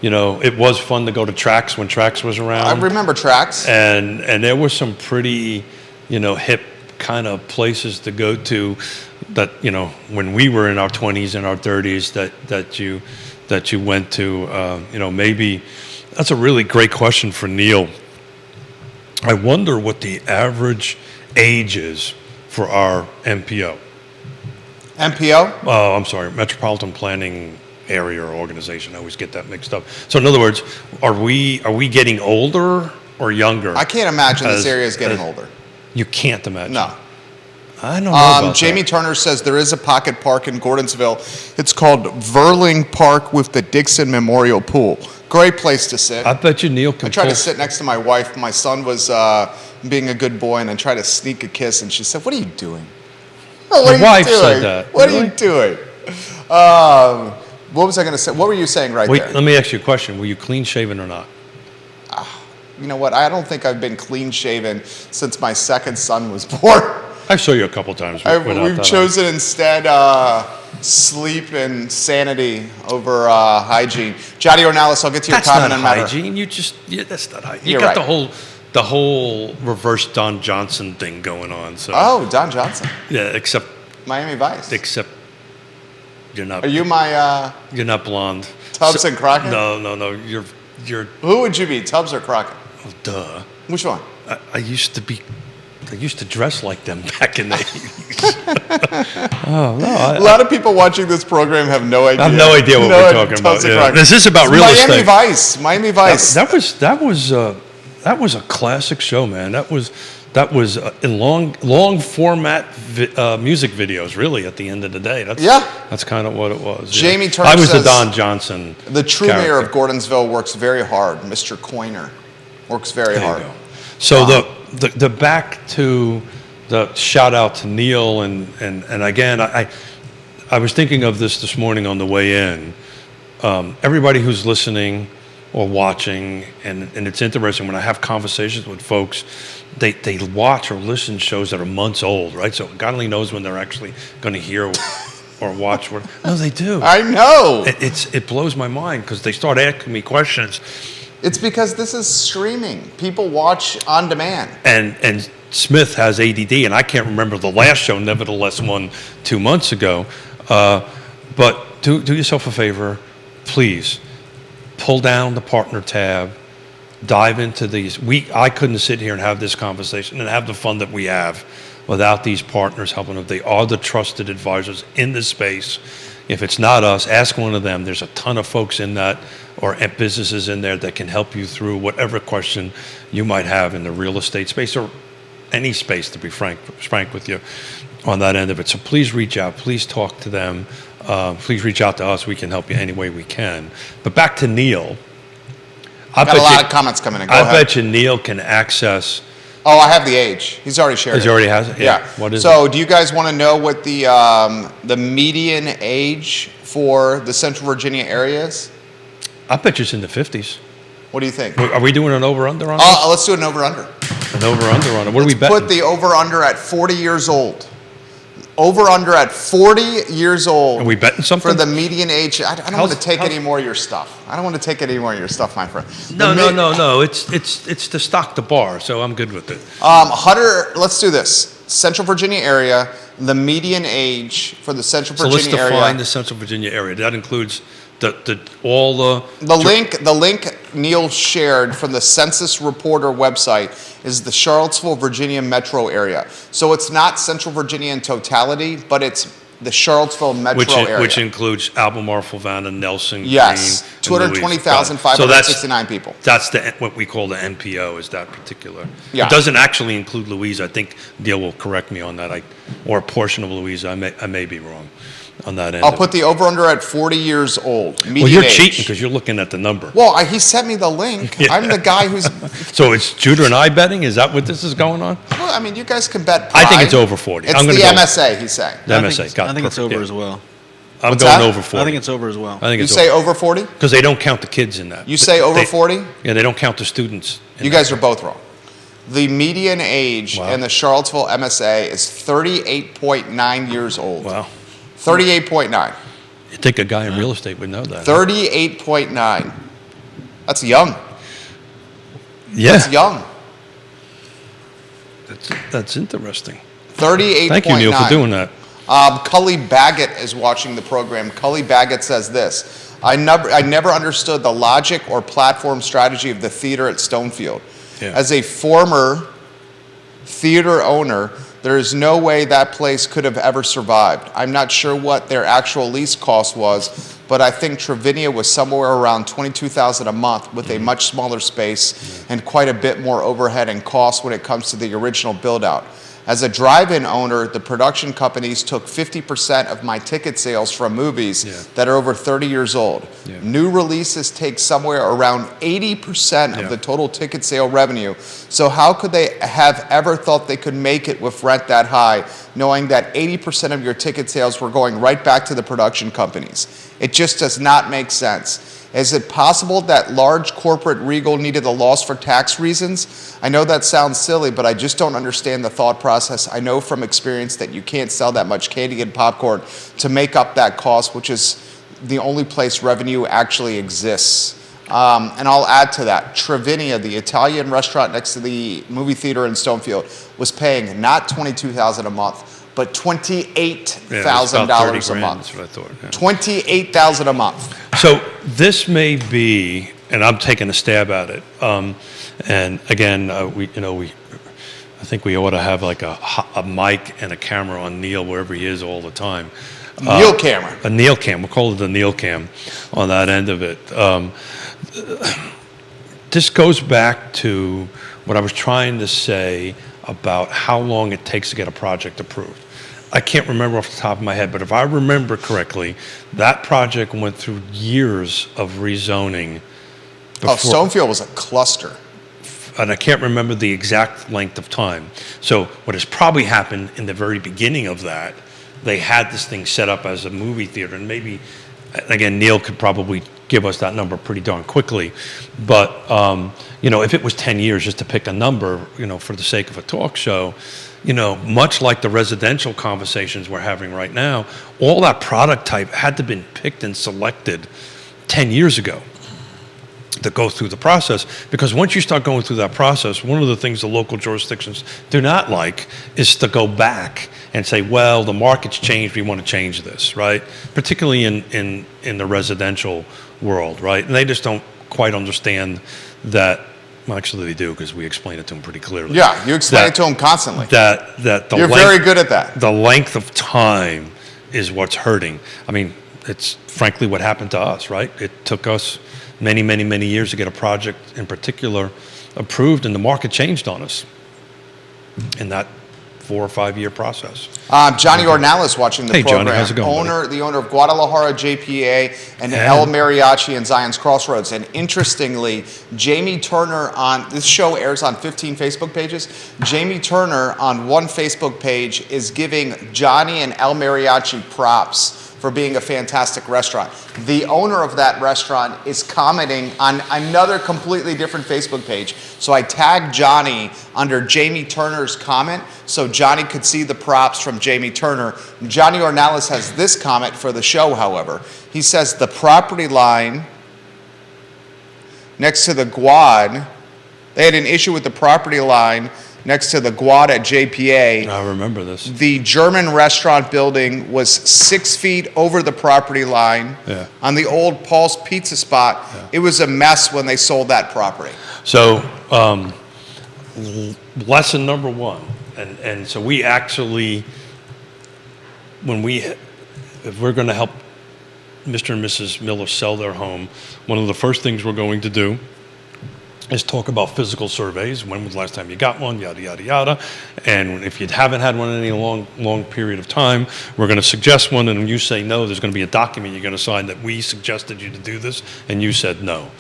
it was fun to go to Trax when Trax was around. I remember Trax. And there were some pretty, hip kind of places to go to that, when we were in our 20s and our 30s that you went to. Maybe that's a really great question for Neil. I wonder what the average age is for our MPO. MPO? Oh, I'm sorry, Metropolitan Planning Area or Organization. I always get that mixed up. So in other words, are we getting older or younger? I can't imagine this area is getting older. You can't imagine? No. I don't know about Jamie that. Turner says there is a pocket park in Gordonsville. It's called Verling Park with the Dixon Memorial Pool. Great place to sit. I bet you Neil can I tried to sit next to my wife. My son was being a good boy, and I tried to sneak a kiss, and she said, "What are you doing?" Oh, My wife said that. What are you doing? What was I going to say? What were you saying there? Let me ask you a question. Were you clean shaven or not? You know what? I don't think I've been clean shaven since my second son was born. I saw you a couple times. We've chosen instead sleep and sanity over hygiene. Johnny Ornalis, I'll get to your comment on matter. That's not hygiene. That's not hygiene. You You're got right. the whole reverse Don Johnson thing going on. So Don Johnson. yeah, except Miami Vice. You're not. Are you my You're not blonde. Tubbs and Crockett? No. You're. Who would you be, Tubbs or Crockett? Oh, duh. Which one? I used to dress like them back in the 80s. Oh, no. A lot of people watching this program have no idea. I have no idea what we're talking about. Yeah. This is about real estate. Miami Vice. That was a classic show, man. That was in long format music videos. Really, at the end of the day, that's kind of what it was. Jamie yeah. Turner I was says the Don Johnson. The true character. mayor of Gordonsville works very hard. Mr. Coiner works very hard. So the back to the shout out to Neil and again I was thinking of this morning on the way in. Everybody who's listening or watching, and it's interesting when I have conversations with folks they watch or listen to shows that are months old, right? So God only knows when they're actually going to hear or watch. No, they do. I know. It blows my mind because they start asking me questions. It's because this is streaming. People watch on demand. And Smith has ADD, and I can't remember the last show, nevertheless, one 2 months ago. But do yourself a favor, please. Pull down the partner tab. Dive into these. I couldn't sit here and have this conversation and have the fun that we have without these partners helping them. They are the trusted advisors in this space. If it's not us, ask one of them. There's a ton of folks in that or businesses in there that can help you through whatever question you might have in the real estate space or any space, to be frank with you on that end of it. So please reach out. Please talk to them. Please reach out to us. We can help you any way we can. But back to Neil. Got a lot of comments coming in. Go ahead. bet you Neil can access. Oh, I have the age. He's already shared it. He already has it? Yeah. What is so it? do you guys want to know what the median age for the Central Virginia area is? I bet you it's in the 50s. What do you think? Are we doing an over-under on this? Let's do an over-under. An over-under on it. What are we betting? Put the over-under at 40 years old. Over-under at 40 years old. Are we betting something? For the median age. I don't want to take any more of your stuff. I don't want to take any more of your stuff, my friend. No. It's to stock the bar, so I'm good with it. Let's do this. Central Virginia area, the median age for the Central Virginia area. So let's define the Central Virginia area. That includes the link Neil shared from the Census Reporter website is the Charlottesville, Virginia metro area. So it's not Central Virginia in totality, but it's the Charlottesville metro area. Which includes Albemarle, Fluvanna, Nelson, yes, Green, 220,569 people. That's what we call the NPO, is that particular. Yeah. It doesn't actually include Louisa. I think Neil will correct me on that, or a portion of Louisa. I may be wrong on that end. I'll put the over-under at 40 years old. Well, you're cheating because you're looking at the number. Well, he sent me the link. Yeah. I'm the guy who's... So it's Judah and I betting? Is that what this is going on? Well, I mean, you guys can bet I think it's over 40. It's the MSA, he's saying. The MSA. I think it's over as well. I'm What's going that? over 40. I think it's over as well. You say over 40? Because they don't count the kids in that. You say over 40? Yeah, they don't count the students. You guys are both wrong. The median age in the Charlottesville MSA is 38.9 years old. Wow. 38.9. You'd think a guy in real estate would know that. 38.9. That's young. Yeah. That's young. That's interesting. 38.9. Thank you, Neil, for doing that. Cully Baggett is watching the program. Cully Baggett says this: I never understood the logic or platform strategy of the theater at Stonefield. Yeah. As a former theater owner, there is no way that place could have ever survived. I'm not sure what their actual lease cost was, but I think Trevinia was somewhere around $22,000 a month with a much smaller space and quite a bit more overhead and cost when it comes to the original build-out. As a drive-in owner, the production companies took 50% of my ticket sales from movies that are over 30 years old. Yeah. New releases take somewhere around 80% of the total ticket sale revenue. So how could they have ever thought they could make it with rent that high, knowing that 80% of your ticket sales were going right back to the production companies? It just does not make sense. Is it possible that large corporate Regal needed a loss for tax reasons? I know that sounds silly, but I just don't understand the thought process. I know from experience that you can't sell that much candy and popcorn to make up that cost, which is the only place revenue actually exists. And I'll add to that, Trevinia, the Italian restaurant next to the movie theater in Stonefield, was paying not $22,000 a month, but $28,000 a month. That's what I thought. Yeah. $28,000 a month. So this may be, and I'm taking a stab at it. And again, I think we ought to have like a mic and a camera on Neil wherever he is all the time. Neil camera. A Neil cam. We'll call it the Neil cam on that end of it. This goes back to what I was trying to say about how long it takes to get a project approved. I can't remember off the top of my head, but if I remember correctly, that project went through years of rezoning. Stonefield was a cluster. And I can't remember the exact length of time. So what has probably happened in the very beginning of that, they had this thing set up as a movie theater. And maybe, again, Neil could probably give us that number pretty darn quickly. But, if it was 10 years, just to pick a number, for the sake of a talk show, much like the residential conversations we're having right now, all that product type had to have been picked and selected 10 years ago to go through the process. Because once you start going through that process, one of the things the local jurisdictions do not like is to go back and say, well, the market's changed, we want to change this, right? Particularly in the residential world, right? And they just don't quite understand that. Well, actually, they do, because we explain it to them pretty clearly. Yeah, you explain it to them constantly. You're very good at that. The length of time is what's hurting. I mean, it's frankly what happened to us, right? It took us many, many, many years to get a project in particular approved, and the market changed on us in that 4 or 5 year process. Johnny Ornelas watching the program. Johnny, how's it going, The owner of Guadalajara JPA and El Mariachi in Zion's Crossroads. And interestingly, Jamie Turner this show airs on 15 Facebook pages. Jamie Turner on one Facebook page is giving Johnny and El Mariachi props for being a fantastic restaurant. The owner of that restaurant is commenting on another completely different Facebook page. So I tagged Johnny under Jamie Turner's comment so Johnny could see the props from Jamie Turner. Johnny Ornelas has this comment for the show, however. He says the property line next to the Guad, they had an issue with the property line next to the Guad at JPA. I remember this. The German restaurant building was 6 feet over the property line on the old Paul's Pizza spot. Yeah. It was a mess when they sold that property. So, lesson number one, and so we actually, if we're going to help Mr. and Mrs. Miller sell their home, one of the first things we're going to do is talk about physical surveys. When was the last time you got one? Yada, yada, yada. And if you haven't had one in any long period of time, we're going to suggest one. And when you say no, there's going to be a document you're going to sign that we suggested you to do this, and you said no.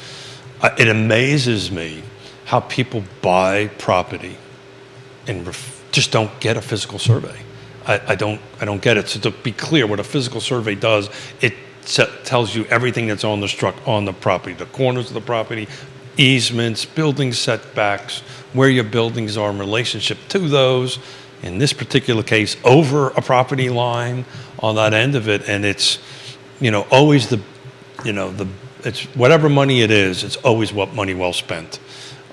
It amazes me how people buy property and just don't get a physical survey. I don't get it. So to be clear, what a physical survey does, it tells you everything that's on the property, the corners of the property, easements, building setbacks, where your buildings are in relationship to those. In this particular case, over a property line on that end of it, and it's, always it's whatever money it is, it's always what money well spent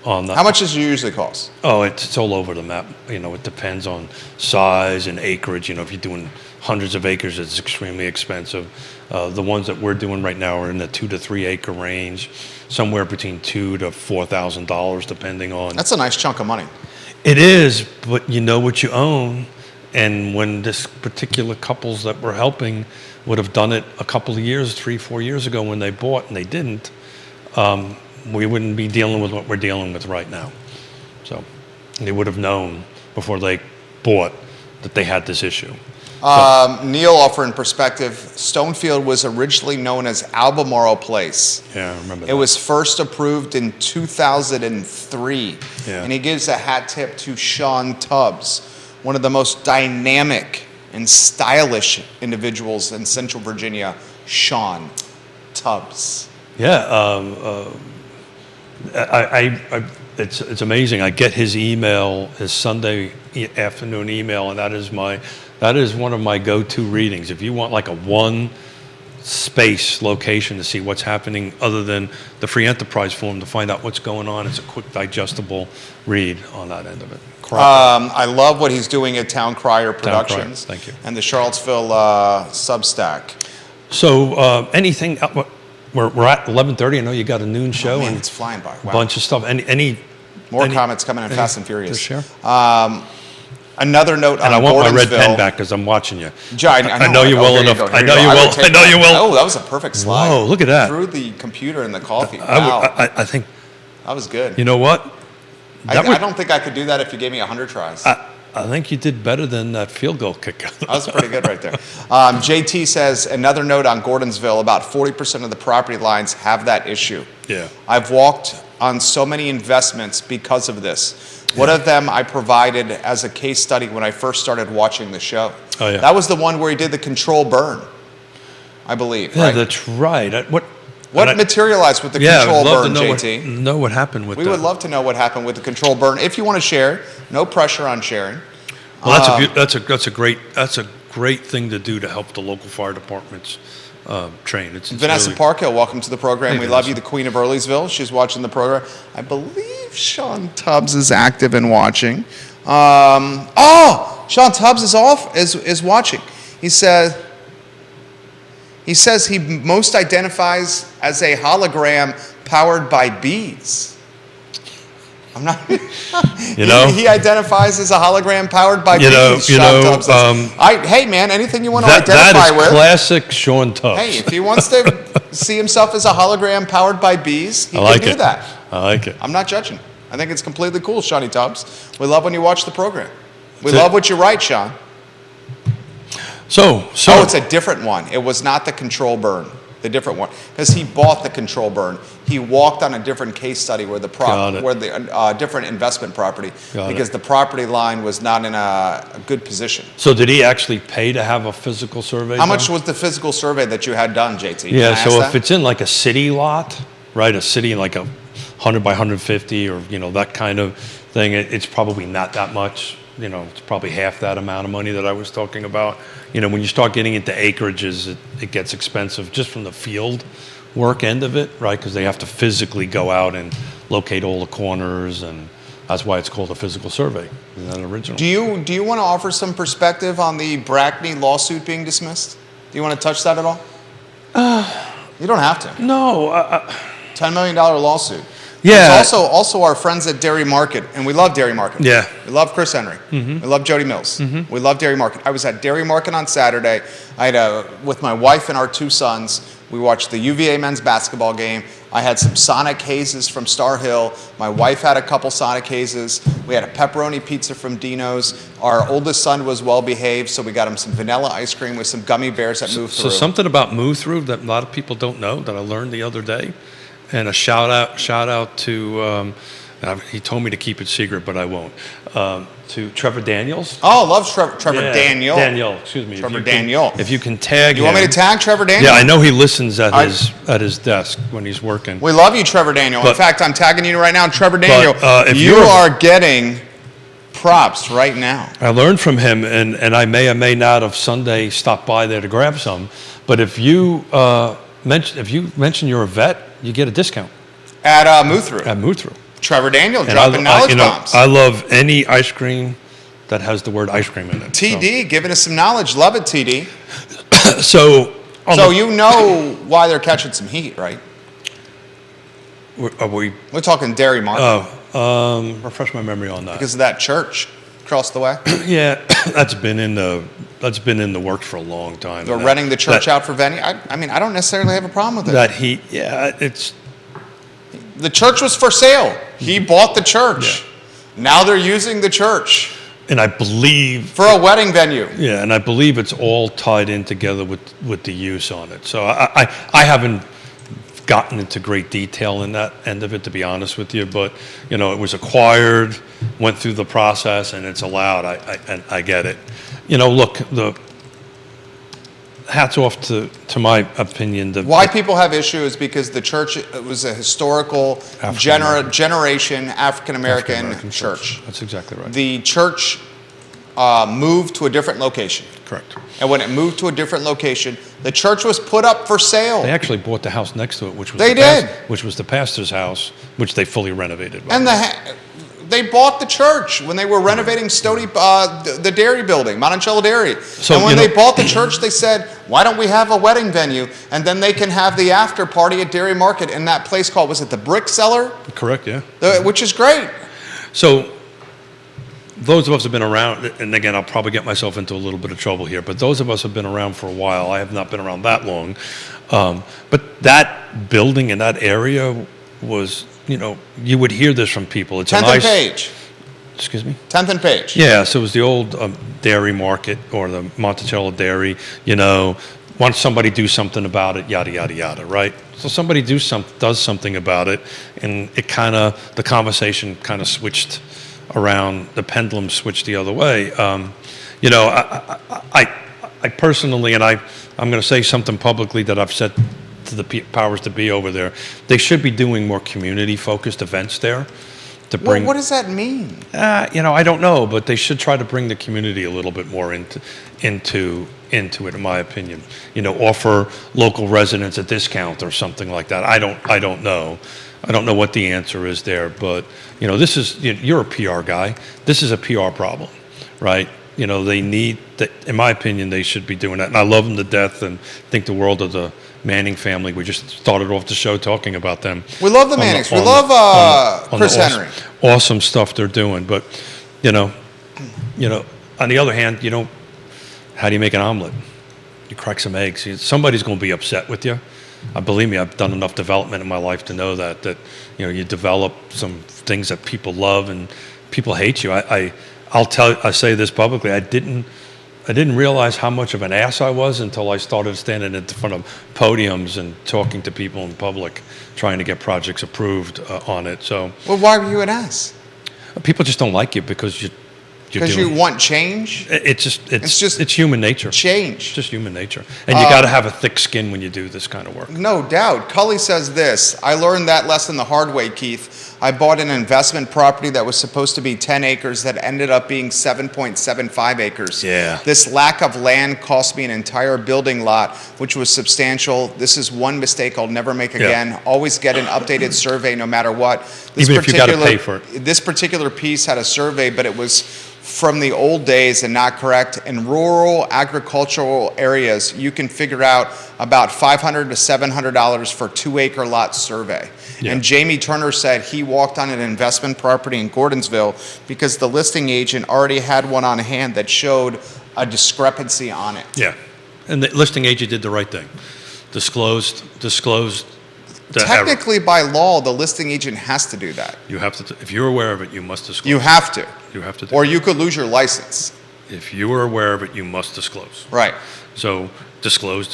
on that. How much does it usually cost? Oh, it's all over the map. It depends on size and acreage. If you're doing hundreds of acres, it's extremely expensive. The ones that we're doing right now are in the 2 to 3 acre range, somewhere between $2,000 to $4,000, depending on. That's a nice chunk of money. It is, but you know what you own. And when this particular couples that we're helping would have done it a couple of years, 3-4 years ago when they bought and they didn't, we wouldn't be dealing with what we're dealing with right now. So they would have known before they bought that they had this issue. Neil offering perspective, Stonefield was originally known as Albemarle Place. Yeah, I remember that. It was first approved in 2003. Yeah. And he gives a hat tip to Sean Tubbs, one of the most dynamic and stylish individuals in Central Virginia, Sean Tubbs. Yeah, it's amazing. I get his email, his Sunday afternoon email, and that is one of my go-to readings. If you want like a one space location to see what's happening other than the free enterprise forum to find out what's going on, it's a quick digestible read on that end of it. I love what he's doing at Town Crier Productions. Thank you. And the Charlottesville Substack. So anything, we're at 11:30. I know you got a noon show. Man, and it's flying by. Wow. A bunch of stuff. Any comments coming in fast and furious. Sure. Another note on and I want my red Gordonsville. pen back because I'm watching you. I know you well enough. I know you well. I know you well. Oh, that was a perfect slide. Whoa, look at that. Through the computer and the coffee. Wow. I think. That was good. You know what? I don't think I could do that if you gave me 100 tries. I think you did better than that field goal kicker. That was pretty good right there. JT says, another note on Gordonsville, about 40% of the property lines have that issue. Yeah. I've walked on so many investments because of this. One of them I provided as a case study when I first started watching the show. Oh, yeah. That was the one where he did the control burn, I believe. Yeah, right? that's right. What What materialized with the control I'd love burn, to JT? know what happened with that. We would love to know what happened with the control burn. If you want to share, no pressure on sharing. Well, that's a great thing to do to help the local fire departments train. It's Vanessa really, Parkhill, welcome to the program. Hey, We Vanessa. love you, the Queen of Earlysville. She's watching the program. I believe Sean Tubbs is active and watching. Sean Tubbs is watching. He says he most identifies as a hologram powered by bees. I'm not. He identifies as a hologram powered by bees. Sean Tubbs says. Hey man, anything you want to identify with? That is classic Sean Tubbs. Hey, if he wants to see himself as a hologram powered by bees, he can do that. I like it. I'm not judging. I think it's completely cool, Shawnee Tubbs. We love when you watch the program. We love what you write, Sean. So it's a different one. It was not the control burn, the different one, because he bought the control burn. He walked on a different case study where the different investment property because the property line was not in a good position. So did he actually pay to have a physical survey? How much was the physical survey that you had done, JT? Yeah, so if it's in like a city lot, right, a city like a 100 by 150 or that kind of thing, it's probably not that much. It's probably half that amount of money that I was talking about. When you start getting into acreages, it gets expensive just from the field work end of it, right? Because they have to physically go out and locate all the corners, and that's why it's called a physical survey. Isn't that original? Do you want to offer some perspective on the Brackney lawsuit being dismissed? Do you want to touch that at all? You don't have to. No. $10 million lawsuit. Yeah. There's also our friends at Dairy Market, and we love Dairy Market. Yeah. We love Chris Henry. Mm-hmm. We love Jody Mills. Mm-hmm. We love Dairy Market. I was at Dairy Market on Saturday. I had with my wife and our two sons. We watched the UVA men's basketball game. I had some Sonic Hazes from Star Hill. My wife had a couple Sonic Hazes. We had a pepperoni pizza from Dino's. Our oldest son was well behaved, so we got him some vanilla ice cream with some gummy bears that moved through. So something about move through that a lot of people don't know that I learned the other day. And a shout out to he told me to keep it secret, but I won't. To Trevor Daniels. Oh, love Trevor Daniel. Daniel, excuse me. Trevor Daniel. If you can tag him. You want me to tag Trevor Daniel? Yeah, I know he listens at his desk when he's working. We love you, Trevor Daniel. In fact, I'm tagging you right now, Trevor Daniel. If you are getting props right now. I learned from him, and I may or may not have Sunday stopped by there to grab some. But if you mention you're a vet, you get a discount at Move Through. At Move Through. Trevor Daniel dropping knowledge bombs. I love any ice cream that has the word ice cream in it. TD, giving us some knowledge. Love it, TD. So you know why they're catching some heat, right? We're talking Dairy Market. Refresh my memory on that. Because of that church across the way. Yeah, that's been in the works for a long time. They're renting the church out for venue. I mean, I don't necessarily have a problem with it. That heat, yeah, it's. The church was for sale. He bought the church. Yeah. Now they're using the church. And I believe for a wedding venue. Yeah, and I believe it's all tied in together with the use on it. So I haven't gotten into great detail in that end of it, to be honest with you. But it was acquired, went through the process, and it's allowed. I get it. Look, the hats off to my opinion. Why people have issue is because the church was a historical generation African-American church. That's exactly right. The church moved to a different location. Correct. And when it moved to a different location, the church was put up for sale. They actually bought the house next to it, which was which was the pastor's house, which they fully renovated. And they bought the church when they were renovating the dairy building, Monticello Dairy. So, and when they bought the church, they said, why don't we have a wedding venue? And then they can have the after party at Dairy Market in that place called, was it the Brick Cellar? Correct, yeah. Which is great. So those of us have been around, and again, I'll probably get myself into a little bit of trouble here, but those of us have been around for a while. I have not been around that long. But that building in that area was, you would hear this from people. It's 10th and Page. Excuse me? 10th and Page. Yeah, so it was the old dairy market or the Monticello Dairy. Once somebody do something about it, yada, yada, yada, right? So somebody does something about it, and the conversation kind of switched around, the pendulum switched the other way. I personally, and I'm going to say something publicly that I've said to the powers to be over there. They should be doing more community-focused events there to Well, bring. what does that mean? I don't know, but they should try to bring the community a little bit more into it, in my opinion. Offer local residents a discount or something like that. I don't know. I don't know what the answer is there, but this is you're a PR guy. This is a PR problem, right? They need that. In my opinion, they should be doing that, and I love them to death, and think the world of the Manning family. We just started off the show talking about them. We love the Mannings. We love Chris Henry. Awesome stuff they're doing, but on the other hand, how do you make an omelet? You crack some eggs. Somebody's going to be upset with you. Believe me, I've done enough development in my life to know that you develop some things that people love and people hate you. I say this publicly. I didn't realize how much of an ass I was until I started standing in front of podiums and talking to people in public, trying to get projects approved on it. So, well, why were you an ass? People just don't like you because you want change. It's human nature. Change. It's just human nature, and you got to have a thick skin when you do this kind of work. No doubt. Cully says this: I learned that lesson the hard way, Keith. I bought an investment property that was supposed to be 10 acres that ended up being 7.75 acres. Yeah. This lack of land cost me an entire building lot, which was substantial. This is one mistake I'll never make again. Always get an updated survey no matter what. Even if you got to pay for it. This particular piece had a survey, but it was from the old days and not correct. In rural agricultural areas, you can figure out about $500 to $700 for 2-acre lot survey. Yeah. And Jamie Turner said he walked on an investment property in Gordonsville because the listing agent already had one on hand that showed a discrepancy on it. Yeah, and the listing agent did the right thing. Disclosed the Technically, by law, the listing agent has to do that. You have to. If you're aware of it, you must disclose. You have to. You have to. Or you could lose your license. If you are aware of it, you must disclose. Right. So disclose.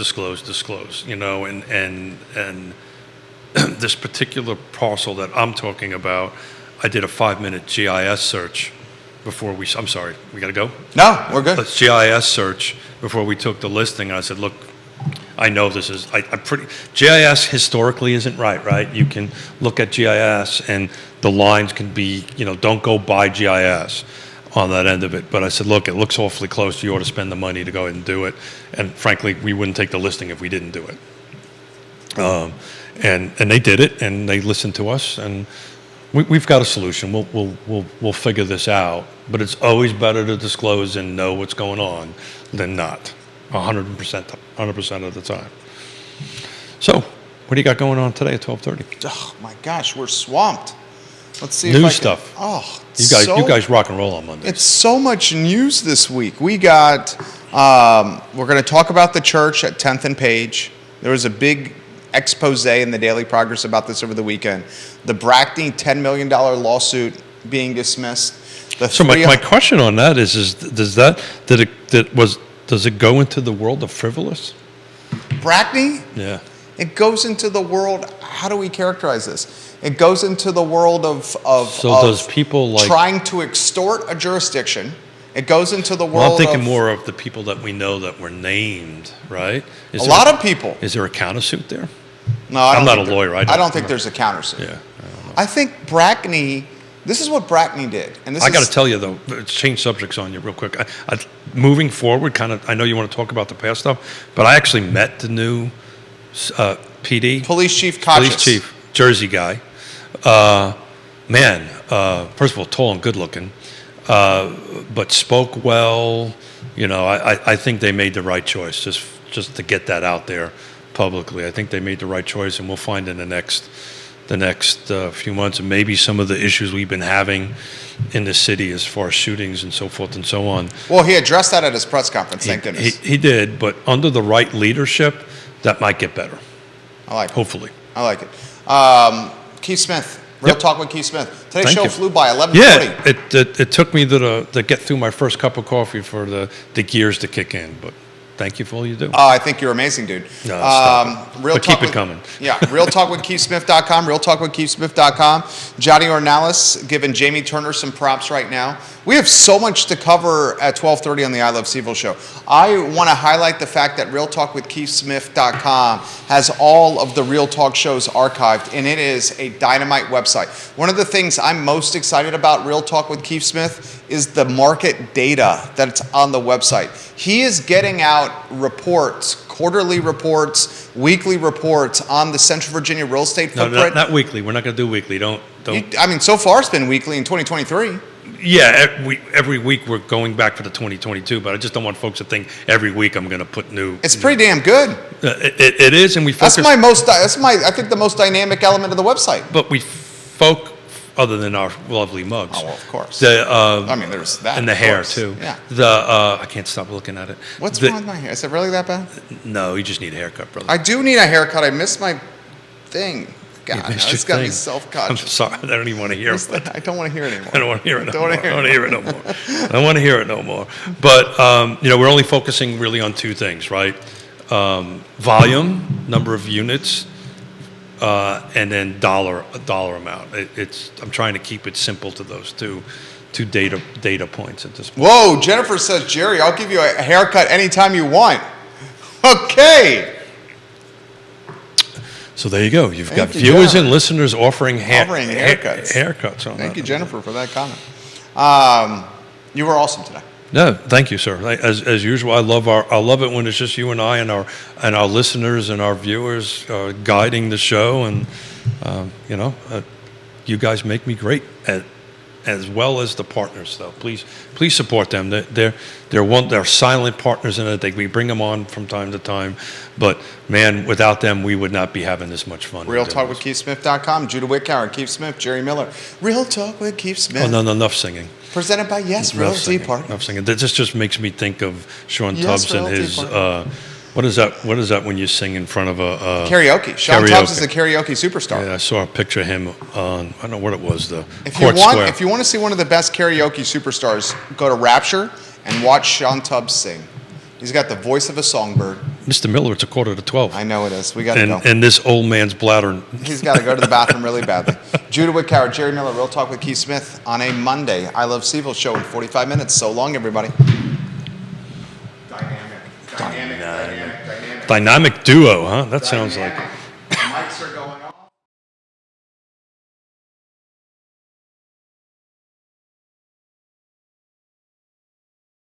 And this particular parcel that I'm talking about, I did a 5-minute GIS search before we. I'm sorry, we got to go? No, we're good. A GIS search before we took the listing. And I said, look, I know this is. GIS historically isn't right? You can look at GIS and the lines can be. Don't go by GIS on that end of it. But I said, look, it looks awfully close. You ought to spend the money to go ahead and do it. And frankly, we wouldn't take the listing if we didn't do it. And they did it, and they listened to us, and we've got a solution. We'll figure this out. But it's always better to disclose and know what's going on than not, 100% of the time. So, what do you got going on today at 12:30? Oh my gosh, we're swamped. Let's see. News stuff. Oh, you guys rock and roll on Monday. It's so much news this week. We got. We're going to talk about the church at 10th and Page. There was a big expose in the Daily Progress about this over the weekend. The Brackney $10 million lawsuit being dismissed. So my question on that is does it go into the world of frivolous? Brackney? Yeah. It goes into the world. How do we characterize this? It goes into the world of does people trying to extort a jurisdiction. It goes into the world. Well, I'm thinking more of the people that we know that were named, right? A lot of people. Is there a countersuit there? No, I'm not a lawyer. I don't think there's a countersuit. Yeah. I think Brackney. This is what Brackney did, and this. I got to tell you though, change subjects on you real quick. Moving forward, I know you want to talk about the past stuff, but I actually met the new PD, police chief, Jersey guy. First of all, tall and good looking. But spoke well. I think they made the right choice. Just to get that out there publicly, I think they made the right choice, and we'll find in the next few months, and maybe some of the issues we've been having in the city as far as shootings and so forth and so on. Well, he addressed that at his press conference. Thank goodness. He did, but under the right leadership, that might get better. I like it. Hopefully. I like it. Keith Smith. Real Talk with Keith Smith. Today's show flew by 11:40. Yeah, it took me to get through my first cup of coffee for the gears to kick in, but Thank you for all you do. I think you're amazing, dude. No, stop it. Real But Talk keep it with- coming. Yeah, realtalkwithkeithsmith.com, realtalkwithkeithsmith.com. Johnny Ornelas giving Jamie Turner some props right now. We have so much to cover at 12:30 on the I Love CVille show. I want to highlight the fact that realtalkwithkeithsmith.com has all of the Real Talk shows archived, and it is a dynamite website. One of the things I'm most excited about Real Talk with Keith Smith is the market data that's on the website. He is getting out reports, quarterly reports, weekly reports on the Central Virginia real estate No, footprint. not weekly. We're not going to do weekly. Don't. I mean, so far it's been weekly in 2023. Yeah, every week we're going back for the 2022, but I just don't want folks to think every week I'm going to put new. It's pretty damn good. It is, and we focus. I think the most dynamic element of the website. But other than our lovely mugs. Oh, well, of course. There's that. And the of hair course. too. Yeah. I can't stop looking at it. What's wrong with my hair? Is it really that bad? No, you just need a haircut, brother. I do need a haircut. I missed my thing. God, You now missed it's your got me thing. I'm self-conscious. sorry, I don't even want to hear it. I don't want to hear it anymore. I don't want to hear it no more. Don't I wanna don't want to hear it no more. I don't want to hear it no more. But, we're only focusing really on two things, right? Volume, number of units, and then dollar amount. I'm trying to keep it simple to those two data points at this point. Whoa, Jennifer says, Jerry, I'll give you a haircut anytime you want. Okay. So there you go. You've got Thank you, viewers Jennifer. and listeners offering haircuts. Haircuts on Thank that. you, Jennifer, for that comment. You were awesome today. No, thank you, sir. As usual, I love it when it's just you and I and our listeners and our viewers guiding the show, and you guys make me great as well as the partners. Though, please support them. They're silent partners in it. We bring them on from time to time, but man, without them, we would not be having this much fun. RealTalkWithKeithSmith.com, Judah Whitcower, Keith Smith, Jerry Miller. Real Talk with Keith Smith. Oh no, enough singing. Presented by Yes Realty Partners. Enough singing. That just makes me think of Sean Yes, Tubbs and Realty his. Partners. What is that when you sing in front of a Karaoke. Sean karaoke. Tubbs is a karaoke superstar. Yeah, I saw a picture of him on, I don't know what it was, the If you Square. if you want to see one of the best karaoke superstars, go to Rapture and watch Sean Tubbs sing. He's got the voice of a songbird. Mr. Miller, it's 11:45. I know it is. We got to go. And this old man's bladder. He's got to go to the bathroom really badly. Judah Whitcower, Jerry Miller, Real Talk with Keith Smith on a Monday. I Love CVille show in 45 minutes. So long, everybody. Dynamic. Dynamic duo, huh? That sounds like.